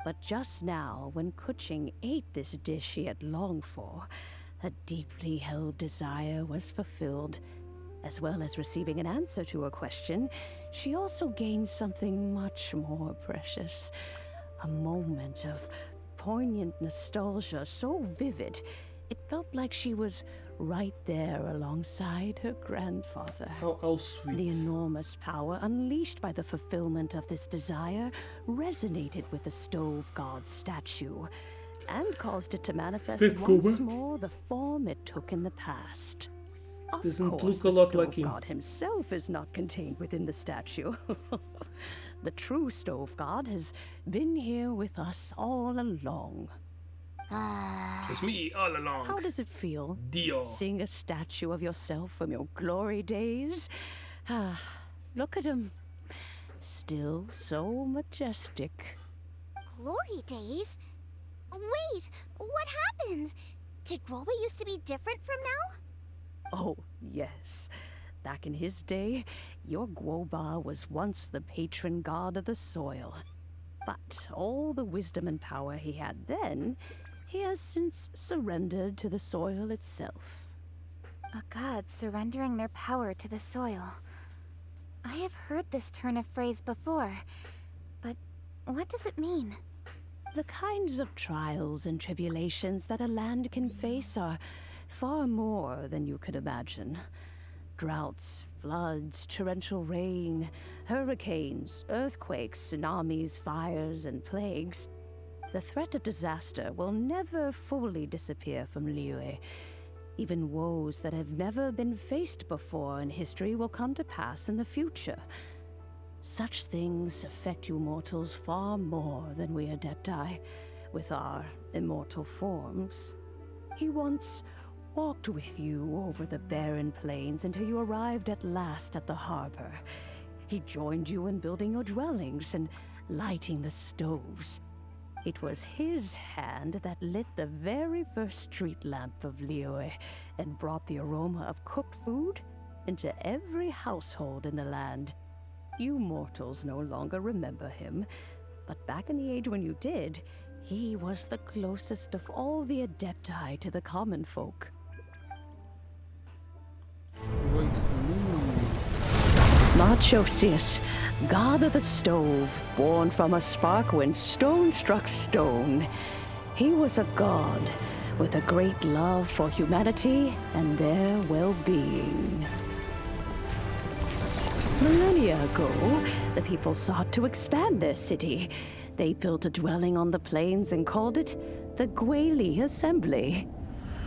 But just now, when Kuching ate this dish she had longed for, a deeply held desire was fulfilled. As well as receiving an answer to her question, she also gained something much more precious. A moment of poignant nostalgia so vivid, it felt like she was right there alongside her grandfather. How sweet. The enormous power unleashed by the fulfillment of this desire resonated with the stove god's statue and caused it to manifest Is that once Goba? more the form it took in the past. Of Doesn't course, look a the lot stove like him. god himself is not contained within the statue. The true stove god has been here with us all along. It's me all along. How does it feel? Dio. Seeing a statue of yourself from your glory days? Ah, look at him. Still so majestic. Glory days? Wait, what happened? Did Guoba used to be different from now? Oh, yes. Back in his day, your Guoba was once the patron god of the soil. But all the wisdom and power he had then, he has since surrendered to the soil itself. A god surrendering their power to the soil. I have heard this turn of phrase before, but what does it mean? The kinds of trials and tribulations that a land can face are far more than you could imagine. Droughts, floods, torrential rain, hurricanes, earthquakes, tsunamis, fires, and plagues. The threat of disaster will never fully disappear from Liyue. Even woes that have never been faced before in history will come to pass in the future. Such things affect you mortals far more than we Adepti, with our immortal forms. He once walked with you over the barren plains until you arrived at last at the harbor. He joined you in building your dwellings and lighting the stoves. It was his hand that lit the very first street lamp of Liyue and brought the aroma of cooked food into every household in the land. You mortals no longer remember him, but back in the age when you did, he was the closest of all the Adepti to the common folk. We're going to. Marchosius, god of the stove, born from a spark when stone struck stone. He was a god with a great love for humanity and their well-being. Millennia ago, the people sought to expand their city. They built a dwelling on the plains and called it the Gwali Assembly.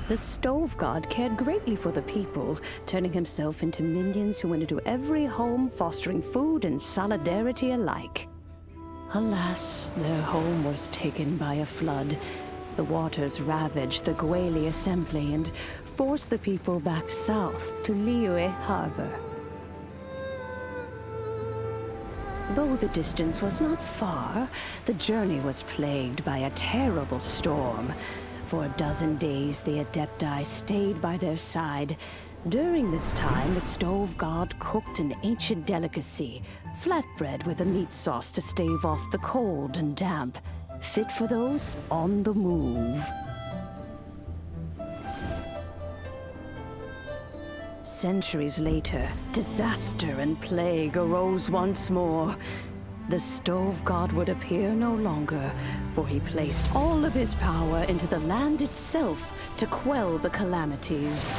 The stove god cared greatly for the people, turning himself into minions who went into every home, fostering food and solidarity alike. Alas, their home was taken by a flood. The waters ravaged the Gwali Assembly and forced the people back south to Liyue Harbor. Though the distance was not far, the journey was plagued by a terrible storm. For a dozen days, the Adepti stayed by their side. During this time, the stove god cooked an ancient delicacy, flatbread with a meat sauce to stave off the cold and damp, fit for those on the move. Centuries later, disaster and plague arose once more. The stove god would appear no longer, for he placed all of his power into the land itself to quell the calamities.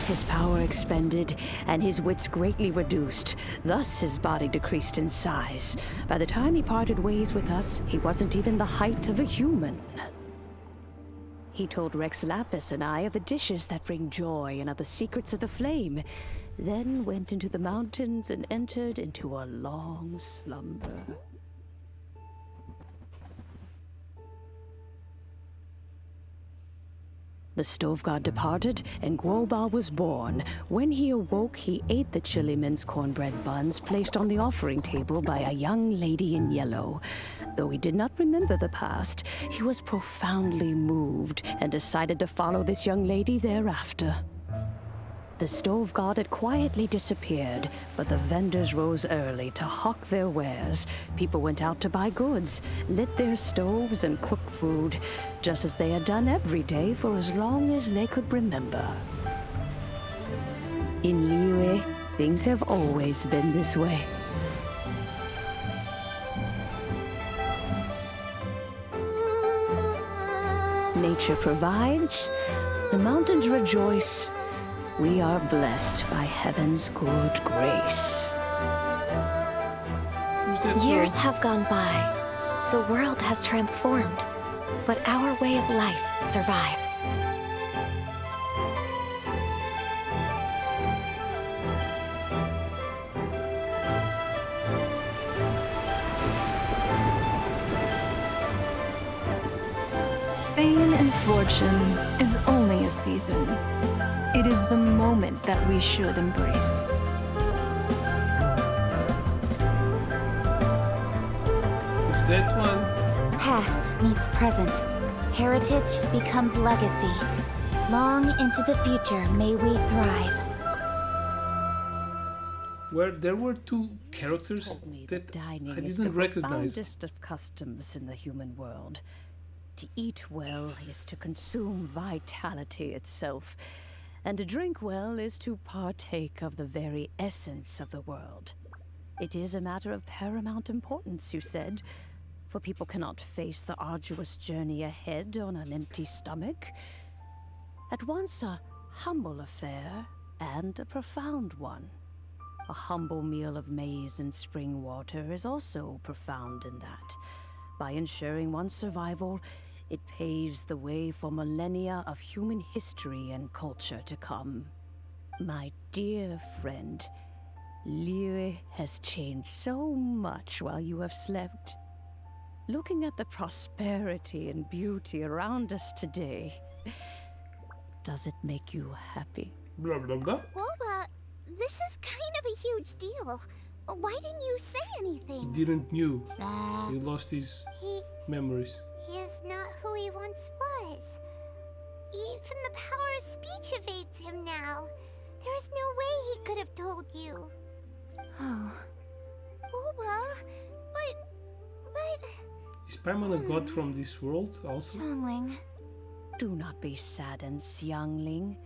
His power expended, and his wits greatly reduced. Thus his body decreased in size. By the time he parted ways with us, he wasn't even the height of a human. He told Rex Lapis and I of the dishes that bring joy and of the secrets of the flame, then went into the mountains and entered into a long slumber. The stove god departed, and Guoba was born. When he awoke, he ate the chili mince cornbread buns placed on the offering table by a young lady in yellow. Though he did not remember the past, he was profoundly moved and decided to follow this young lady thereafter. The stove god had quietly disappeared, but the vendors rose early to hawk their wares. People went out to buy goods, lit their stoves, and cooked food, just as they had done every day for as long as they could remember. In Liyue, things have always been this way. Nature provides, the mountains rejoice. We are blessed by heaven's good grace. Years have gone by. The world has transformed, but our way of life survives. Fame and fortune is only a season. It is the moment that we should embrace. Who's that one? Past meets present. Heritage becomes legacy. Long into the future may we thrive. Where there were two characters that Dining I is didn't the recognize. profoundest of customs in the human world. To eat well is to consume vitality itself, and to drink well is to partake of the very essence of the world. It is a matter of paramount importance, you said, for people cannot face the arduous journey ahead on an empty stomach. At once a humble affair and a profound one. A humble meal of maize and spring water is also profound in that. By ensuring one's survival, it paves the way for millennia of human history and culture to come. My dear friend, Liyue has changed so much while you have slept. Looking at the prosperity and beauty around us today, does it make you happy? Blah blah blah. Woba, this is kind of a huge deal. Why didn't you say anything? He didn't knew. He lost his He memories. is not who he once was. Even the power of speech evades him now. There is no way he could have told you. Oh. Woba, but... Is Paimon a god from this world also? Xiangling. Do not be saddened, Xiangling.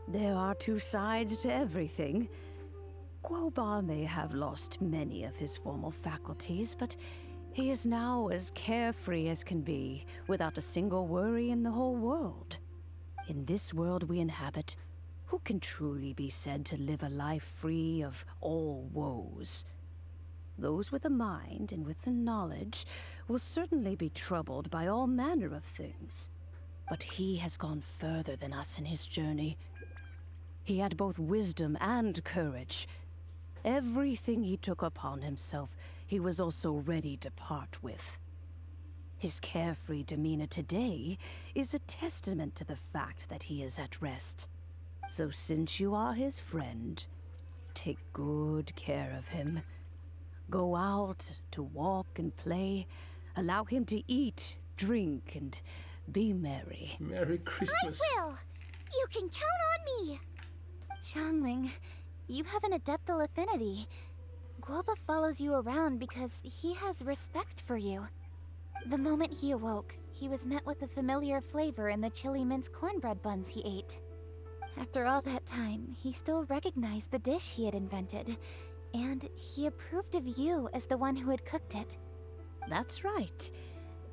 There are two sides to everything. Guoba may have lost many of his formal faculties, but he is now as carefree as can be, without a single worry in the whole world. In this world we inhabit, who can truly be said to live a life free of all woes? Those with a mind and with the knowledge will certainly be troubled by all manner of things. But he has gone further than us in his journey. He had both wisdom and courage. Everything he took upon himself, he was also ready to part with. His carefree demeanor today is a testament to the fact that he is at rest. So since you are his friend, take good care of him. Go out to walk and play. Allow him to eat, drink, and be merry. Merry Christmas. I will! You can count on me! Xiangling, you have an adeptal affinity. Guoba follows you around because he has respect for you. The moment he awoke, he was met with the familiar flavor in the chili mince cornbread buns he ate. After all that time, he still recognized the dish he had invented, and he approved of you as the one who had cooked it. That's right.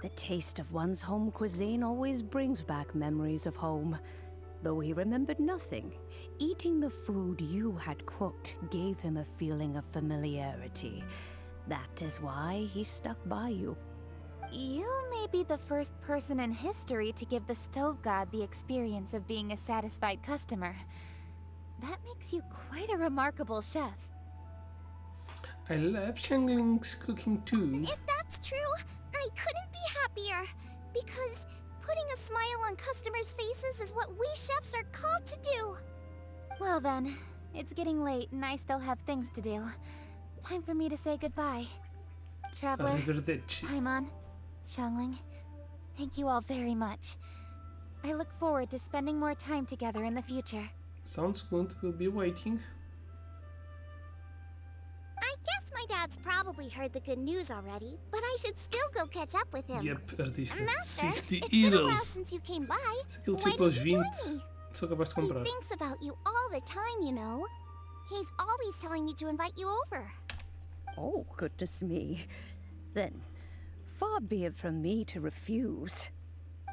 The taste of one's home cuisine always brings back memories of home. Though he remembered nothing, eating the food you had cooked gave him a feeling of familiarity. That is why he stuck by you. You may be the first person in history to give the stove god the experience of being a satisfied customer. That makes you quite a remarkable chef. I love Xiangling's cooking too. If that's true, I couldn't be happier. Because putting a smile on customers' faces is what we chefs are called to do. Well then, it's getting late and I still have things to do. Time for me to say goodbye. Traveler, Arrivederci. Paimon, Xiangling, thank you all very much. I look forward to spending more time together in the future. Sounds good. We'll be waiting. I guess my dad's probably heard the good news already, but I should still go catch up with him. Yep, artista. Master, 60 it's been a while euros. since you came by. Se aquilo Why foi para os didn't you 20, join me? só acabaste de He comprar. thinks about you all the time, you know. He's always telling me to invite you over. Oh, goodness me. Then, far be it from me to refuse.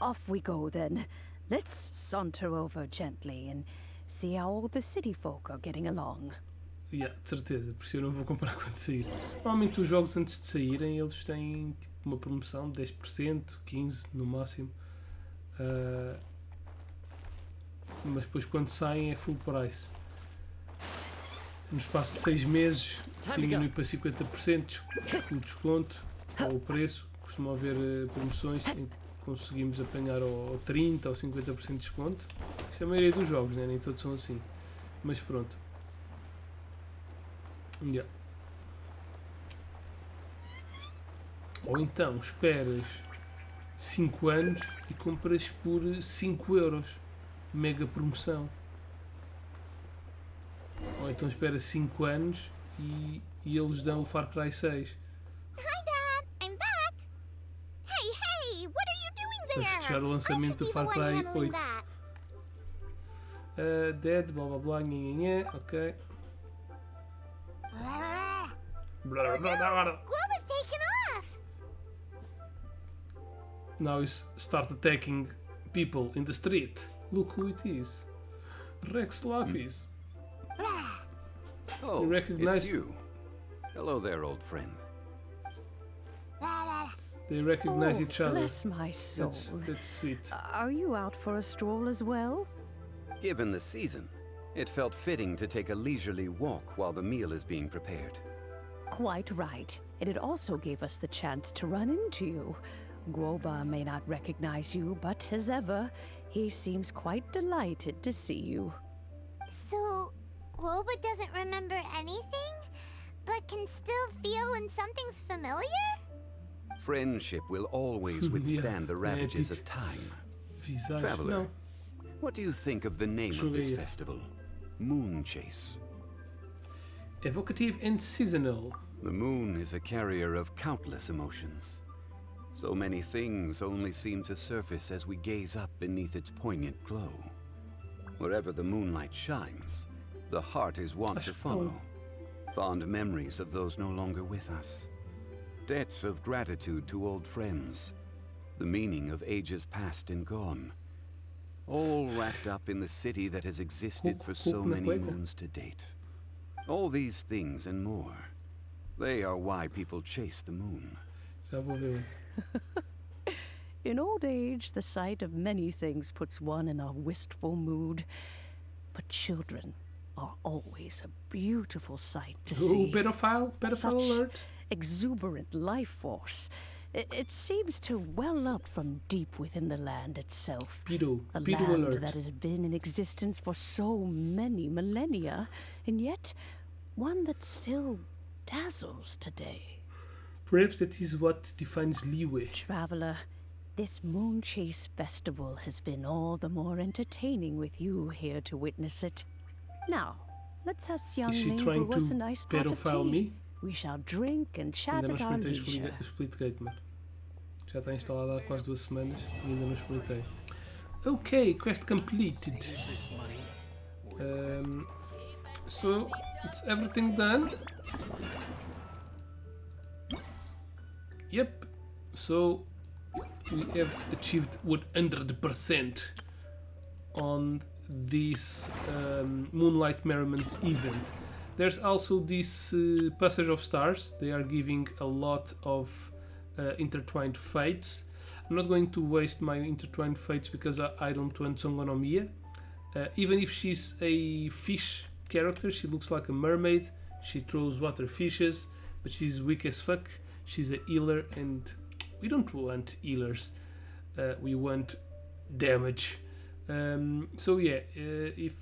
Off we go then. Let's saunter over gently and see how all the city folk are getting along. Yeah, de certeza, por isso eu não vou comprar quando sair. Normalmente os jogos antes de saírem eles têm tipo uma promoção de 10%, 15% no máximo. Mas depois quando saem é full price. No espaço de 6 meses diminui para 50% o desconto ou o preço. Costuma haver promoções em que conseguimos apanhar ao 30% ou 50% de desconto. Isto é a maioria dos jogos, né? Nem todos são assim. Mas pronto. Yeah. Ou então esperas 5 anos e compras por 5 euros. Mega promoção. Ou então esperas 5 anos e eles dão o Far Cry 6. Hi, Dad. I'm back. Hey, what are you doing Para there? fechar o lançamento do Far Cry 8. Dead, blá blá blá, nhanhanhã, ok. Blá, blá, blá, blá. Guoba's taken off. Now start attacking people in the street. Look who it is. Rex Lapis. Oh, You recognize- it's you. Hello there, old friend. They recognize each other. Bless my soul. That's sweet. Are you out for a stroll as well? Given the season, it felt fitting to take a leisurely walk while the meal is being prepared. Quite right. And it also gave us the chance to run into you. Guoba may not recognize you, but as ever, he seems quite delighted to see you. So, Guoba doesn't remember anything, but can still feel when something's familiar? Friendship will always Yeah, withstand the ravages epic. of time. Visage. Traveler. Não. What do you think of the name of this festival? Moon Chase. Evocative and seasonal. The moon is a carrier of countless emotions. So many things only seem to surface as we gaze up beneath its poignant glow. Wherever the moonlight shines, the heart is wont to follow. Fond memories of those no longer with us. Debts of gratitude to old friends. The meaning of ages past and gone. All wrapped up in the city that has existed for so many moons to date. All these things and more. They are why people chase the moon. Já vou ver. In old age, the sight of many things puts one in a wistful mood. But children are always a beautiful sight to see. Pedophile Such alert. exuberant life force. It seems to well up from deep within the land itself. Pedo A alert. land that has been in existence for so many millennia, and yet one that still dazzles today. Perhaps that is what defines Liyue. Traveler, this Moon Chase Festival has been all the more entertaining with you here to witness it. Now, let's have Is she Xiangling trying brew us to a nice pot of pedophile tea. me? We shall drink and chat Ainda não at our experimentei leisure. o Splitgate, mano. Já está instalado há quase 2 semanas e ainda não experimentei. Ok, quest completed. So, it's everything done. Yep. So, we have achieved 100% on this Moonlight Merriment event. There's also this Passage of Stars. They are giving a lot of intertwined fates. I'm not going to waste my intertwined fates because I don't want Songonomiya. Even if she's a fish character, she looks like a mermaid. She throws water fishes, but she's weak as fuck. She's a healer, and we don't want healers. We want damage. So yeah, if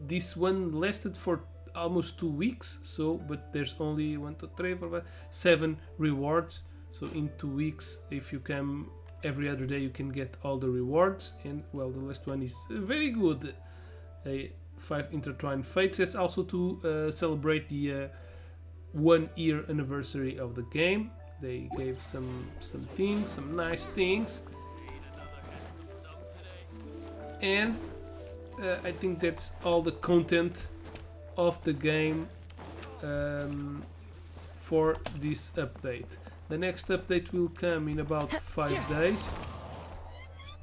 this one lasted for almost 2 weeks, so but there's only 1, 2, 3, 4, 5, 7 rewards. So in 2 weeks, if you come every other day, you can get all the rewards. And well, the last one is very good. 5 intertwined fates. That's also to celebrate the 1 year anniversary of the game. They gave some things, some nice things. And I think that's all the content of the game for this update. The next update will come in about 5 days.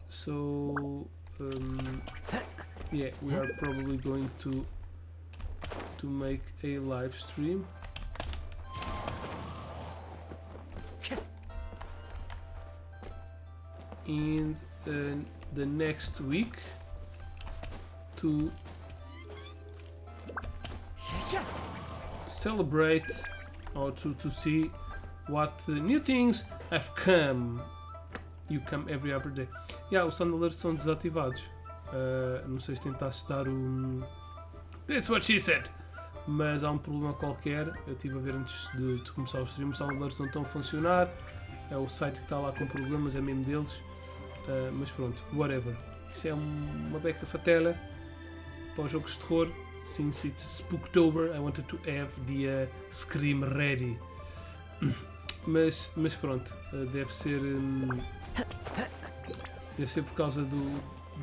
So yeah, we are probably going to make a live stream. In the next week to celebrate or to see what new things have come. You come every other day. Yeah, os sound alerts são desativados. Não sei se tentasse dar um... That's what she said! Mas há um problema qualquer. Eu estive a ver antes de começar o stream. Os sound alerts não estão a funcionar. É o site que está lá com problemas, é mesmo deles. Mas pronto, whatever. Isso é uma beca fatela para os jogos de terror. Since it's Spooktober, I wanted to have the Scream ready. Mas pronto, deve ser por causa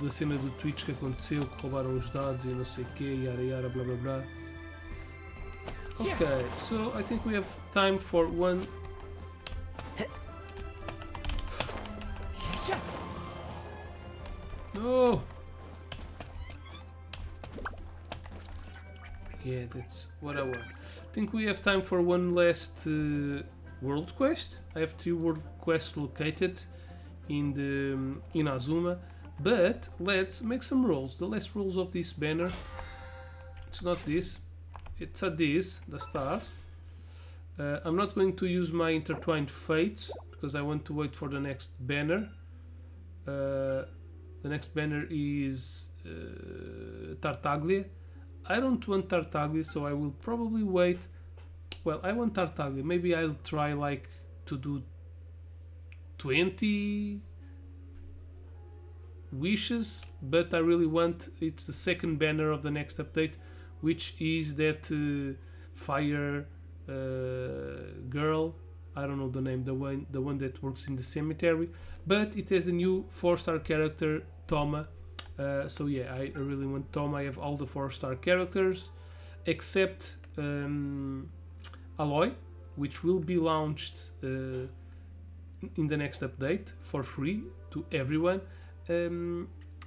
da cena do Twitch que aconteceu, que roubaram os dados e não sei o que, yara blá blá blá. Okay, so I think we have time for one. No! Yeah, that's what I want. I think we have time for one last world quest. I have 3 world quests located in Azuma, but let's make some rolls. The last rolls of this banner. It's not this. It's this, the stars. I'm not going to use my intertwined fates because I want to wait for the next banner. The next banner is Tartaglia. I don't want Tartaglia, so I will probably wait. Well, I want Tartaglia. Maybe I'll try like to do 20 wishes, but I really want it's the second banner of the next update, which is that fire girl. I don't know the name, the one that works in the cemetery, but it has a new 4-star character, Toma. So yeah, I really want Toma. I have all the 4-star characters except Alloy, which will be launched in the next update for free to everyone.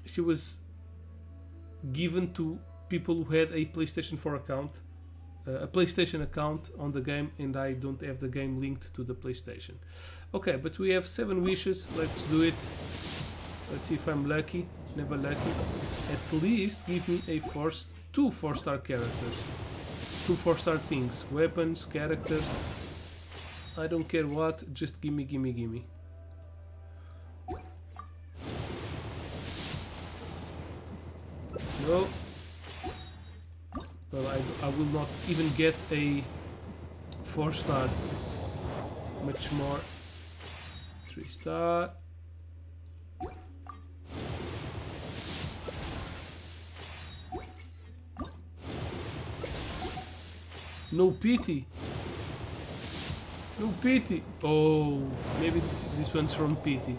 She was given to people who had a PlayStation 4 account, a PlayStation account on the game, and I don't have the game linked to the PlayStation. Okay, but we have 7 wishes. Let's do it. Let's see if I'm lucky. Never lucky. At least give me a 2 4-star characters. 2 4-star things. Weapons, characters. I don't care what, just gimme, gimme, gimme. No. Well, I will not even get a 4-star. Much more. 3-star. No pity. No pity. Oh, maybe this one's from pity.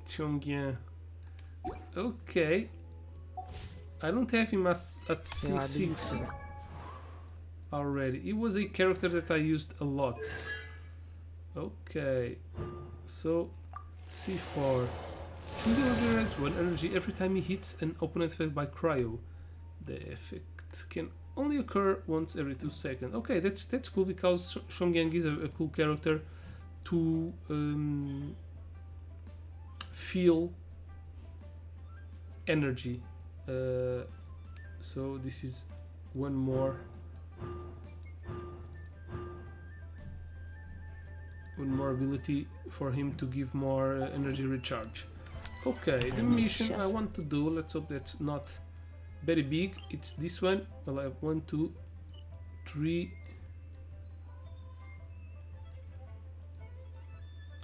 Chongyan. Okay. I don't have him at 6 already. It was a character that I used a lot. Okay. So, C4. Chongyan generates 1 energy every time he hits an opponent affected by cryo. The effect can only occur once every 2 seconds. Okay, that's cool because Chongyan is a cool character to feel energy. So this is one more ability for him to give more energy recharge. Okay, the mission I want to do, let's hope that's not very big. It's this one. Well, I have 1, 2, 3.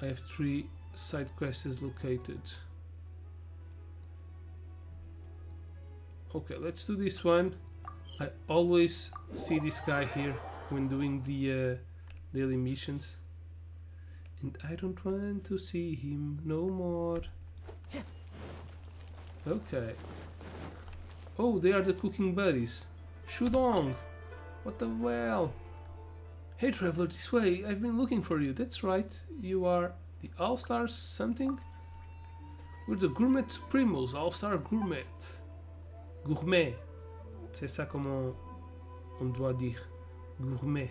I have 3 side quests located. Okay, let's do this one. I always see this guy here when doing the daily missions, and I don't want to see him no more. Okay. Oh, they are the cooking buddies. Shudong! What the well? Hey traveler, this way. I've been looking for you. That's right. You are the All-Stars something? We're the Gourmet Supremos, All-Star Gourmet. Gourmet. C'est ça comment on doit dire. Gourmet.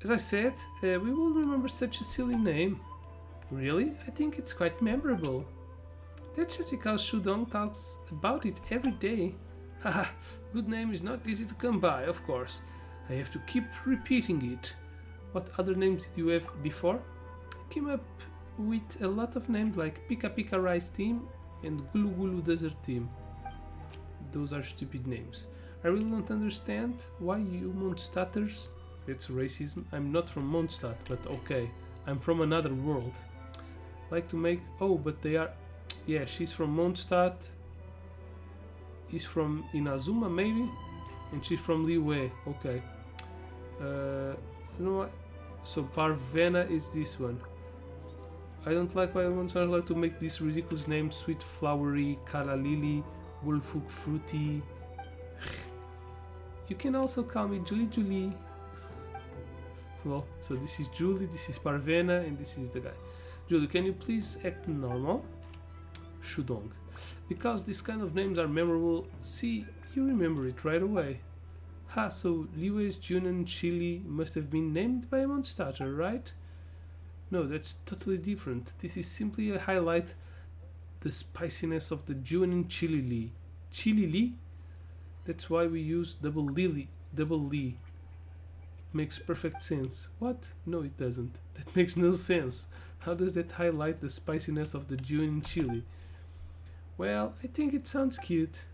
As I said, we will remember such a silly name. Really? I think it's quite memorable. That's just because Shudong talks about it every day. Haha, good name is not easy to come by, of course. I have to keep repeating it. What other names did you have before? I came up with a lot of names like Pika Pika Rice Team and Gulu Gulu Desert Team. Those are stupid names. I really don't understand why you Mondstadters. That's racism. I'm not from Mondstadt, but okay. I'm from another world. Like to make... Oh, but they are... Yeah, she's from Mondstadt. He's from Inazuma, maybe? And she's from Liyue. Okay. You know what? So Parvena is this one. I don't like why I like to make these ridiculous names. Sweet Flowery, Kala Lily, Wolfhook Fruity. You can also call me Julie Julie. Well, so this is Julie, this is Parvena, and this is the guy. Julie, can you please act normal? Shudong. Because these kind of names are memorable, see, you remember it right away. Ha, so Liyue's Junon Chili must have been named by a Mondstadter, right? No, that's totally different. This is simply a highlight the spiciness of the Junon Chili Li. Chili Li? That's why we use double Li. It makes perfect sense. What? No, it doesn't. That makes no sense. How does that highlight the spiciness of the Junon chili? Well, I think it sounds cute.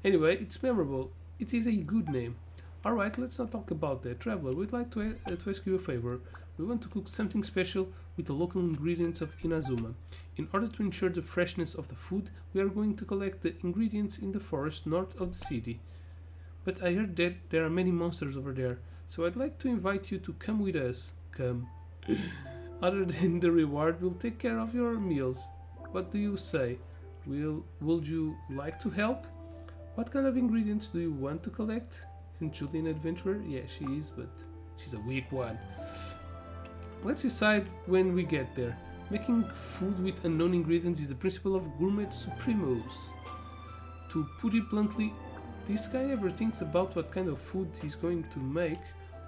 Anyway, it's memorable. It is a good name. Alright, let's not talk about that. Traveler, we'd like to ask you a favor. We want to cook something special with the local ingredients of Inazuma. In order to ensure the freshness of the food, we are going to collect the ingredients in the forest north of the city. But I heard that there are many monsters over there, so I'd like to invite you to come with us. Come. Other than the reward, we'll take care of your meals. What do you say? Would you like to help? What kind of ingredients do you want to collect? Isn't Julie an adventurer? Yeah, she is, but she's a weak one. Let's decide when we get there. Making food with unknown ingredients is the principle of gourmet supremos. To put it bluntly, this guy never thinks about what kind of food he's going to make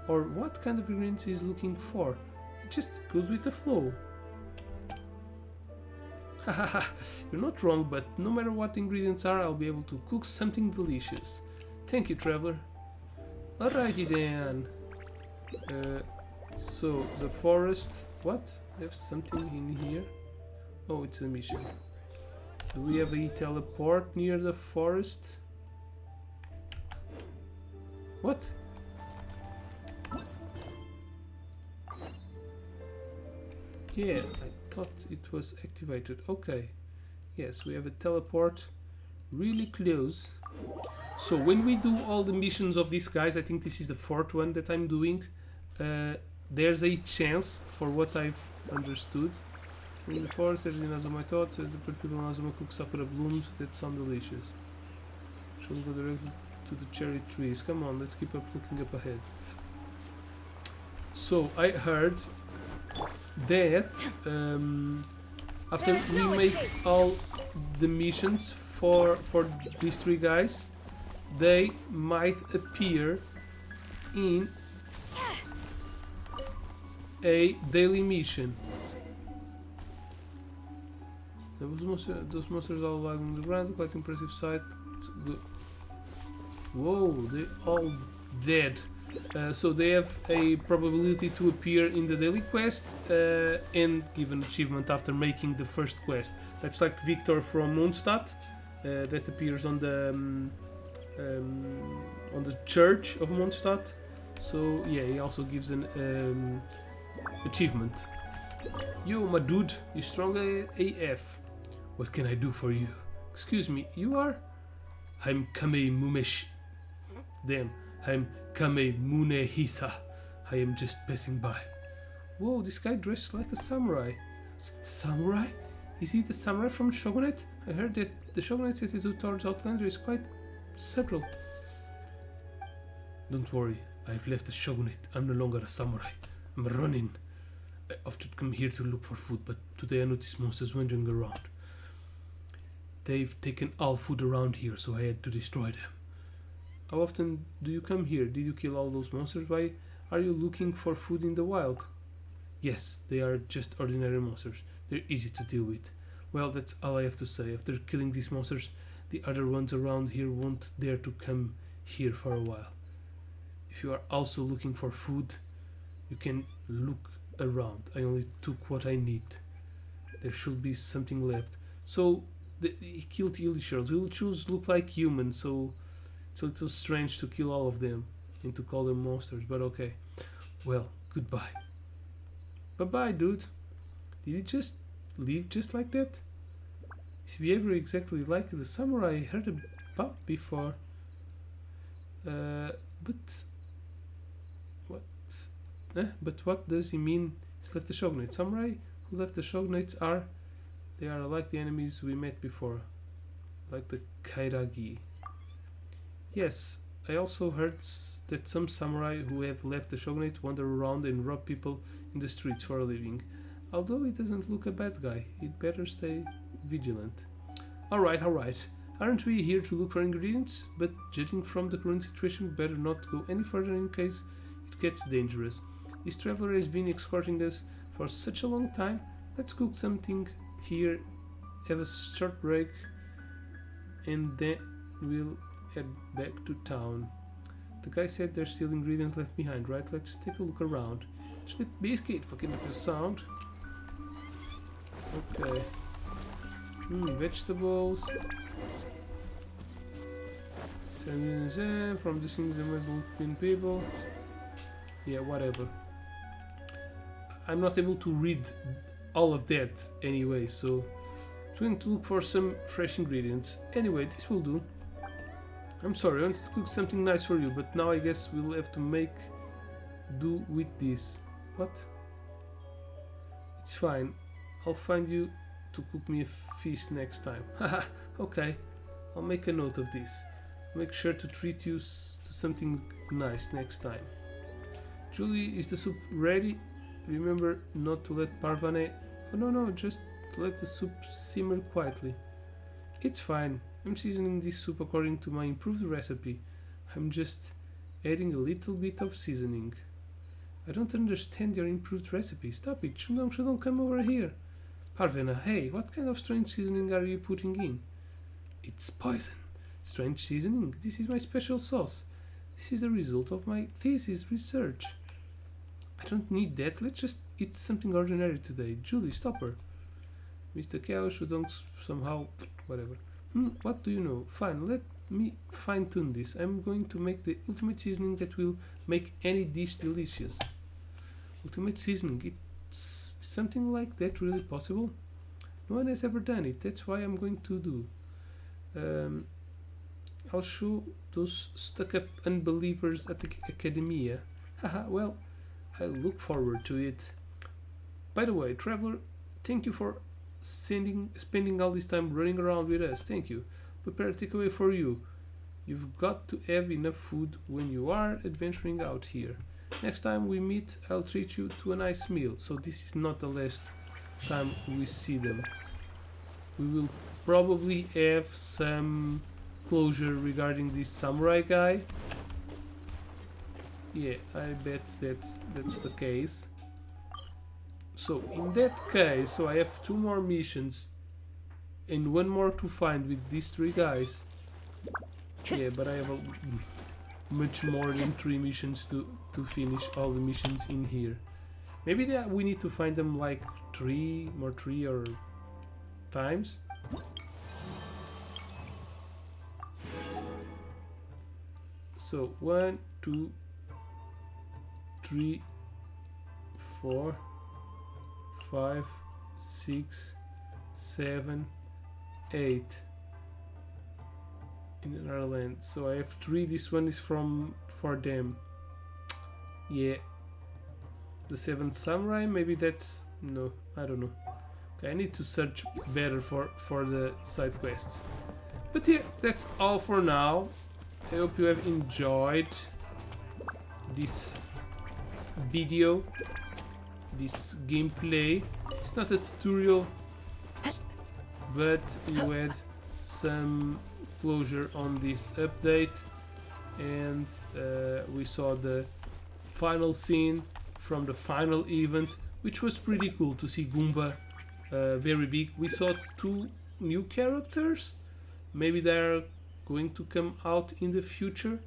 or what kind of ingredients he's looking for. It just goes with the flow. Hahaha, you're not wrong, but no matter what the ingredients are, I'll be able to cook something delicious. Thank you, traveler. Alrighty then. So, the forest... What? I have something in here. Oh, it's a mission. Do we have a teleport near the forest? What? Yeah, I thought it was activated. Okay. Yes, we have a teleport really close. So when we do all the missions of these guys, I think this is the fourth one that I'm doing, there's a chance, for what I've understood. In the forest, there's in Azuma, I thought, the people in Azuma cook sakura blooms that sound delicious. Shall we go directly to the cherry trees? Come on, let's keep up looking up ahead. So, I heard that after we make all the missions for these three guys, they might appear in a daily mission. Those monsters all lying on the ground, quite impressive sight. Whoa, they all dead. So they have a probability to appear in the daily quest and give an achievement after making the first quest. That's like Victor from Mondstadt, that appears on the church of Mondstadt. So yeah, he also gives an achievement. Yo, my dude, you strong AF. What can I do for you? Excuse me, you are? I'm Kame Mumesh. Damn, I'm Kame Munehisa. I am just passing by. Whoa, this guy dressed like a samurai. Samurai? Is he the samurai from Shogunate? I heard that the Shogunate's attitude towards Outlander is quite subtle. Don't worry, I've left the Shogunate. I'm no longer a samurai. I'm running. I often come here to look for food, but today I noticed monsters wandering around. They've taken all food around here, so I had to destroy them. How often do you come here? Did you kill all those monsters? Why are you looking for food in the wild? Yes, they are just ordinary monsters. They're easy to deal with. Well, that's all I have to say. After killing these monsters, the other ones around here won't dare to come here for a while. If you are also looking for food, you can look around. I only took what I need. There should be something left. So, he killed Illichers. Illichers look like humans, so it's a little strange to kill all of them and to call them monsters, but okay. Well, goodbye. Bye-bye, dude. Did he just leave just like that? His behavior exactly like the samurai I heard about before. But what does he mean he's left the Shogunate? Samurai who left the Shogunates they are like the enemies we met before. Like the Kairagi. Yes, I also heard that some samurai who have left the Shogunate wander around and rob people in the streets for a living. Although he doesn't look a bad guy, he'd better stay vigilant. Alright. Aren't we here to look for ingredients? But judging from the current situation, better not go any further in case it gets dangerous. This traveler has been escorting us for such a long time. Let's cook something here, have a short break, and then we'll head back to town. The guy said there's still ingredients left behind, right? Let's take a look around. Slip biscuit, fucking the sound. Okay. Vegetables. From the things in people. Yeah, whatever. I'm not able to read all of that anyway, so I'm going to look for some fresh ingredients. Anyway, this will do. I'm sorry, I wanted to cook something nice for you, but now I guess we'll have to make do with this. What? It's fine. I'll find you to cook me a feast next time. Haha, okay. I'll make a note of this. make sure to treat you to something nice next time. Julie, is the soup ready? Remember not to let Parvane... Oh no, just let the soup simmer quietly. It's fine. I'm seasoning this soup according to my improved recipe. I'm just adding a little bit of seasoning. I don't understand your improved recipe. Stop it. Shouldn't come over here. Parvena, hey, what kind of strange seasoning are you putting in? It's poison. Strange seasoning? This is my special sauce. This is the result of my thesis research. I don't need that. Let's just eat something ordinary today. Julie, stop her. Mr. Cow shouldn't somehow... Whatever. What do you know? Fine, let me fine-tune this. I'm going to make the ultimate seasoning that will make any dish delicious. Ultimate seasoning, it's something like that really possible? No one has ever done it, that's why I'm going to do. I'll show those stuck-up unbelievers at the academia. Haha, well, I look forward to it. By the way, Traveler, thank you for spending all this time running around with us. Thank you. Prepare a takeaway for you. You've got to have enough food when you are adventuring out here. Next time we meet, I'll treat you to a nice meal. So this is not the last time we see them. We will probably have some closure regarding this samurai guy. Yeah, I bet that's the case. So in that case, so I have 2 more missions and 1 more to find with these 3 guys. Yeah, but I have much more than 3 missions to finish all the missions in here. Maybe we need to find them like 3 or times. So 1, 2, 3, 4, 5, 6, 7, 8 in another land. So I have 3. This one is for them. Yeah. The 7th samurai, maybe that's... no, I don't know. Okay, I need to search better for the side quests. But yeah, that's all for now. I hope you have enjoyed this video, this gameplay. It's not a tutorial, but you had some closure on this update, and we saw the final scene from the final event, which was pretty cool to see Goomba very big. We saw 2 new characters. Maybe they're going to come out in the future,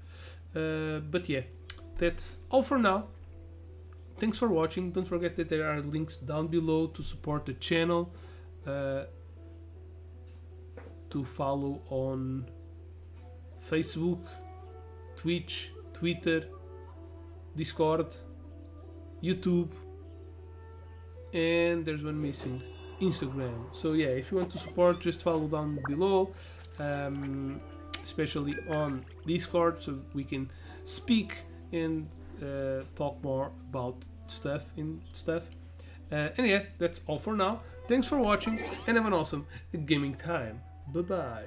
but yeah, that's all for now. Thanks for watching. Don't forget that there are links down below to support the channel, to follow on Facebook, Twitch, Twitter, Discord, YouTube, and there's one missing, Instagram. So yeah, if you want to support, just follow down below, especially on Discord, so we can speak and talk more about stuff. And yeah, that's all for now. Thanks for watching and have an awesome gaming time. Bye bye.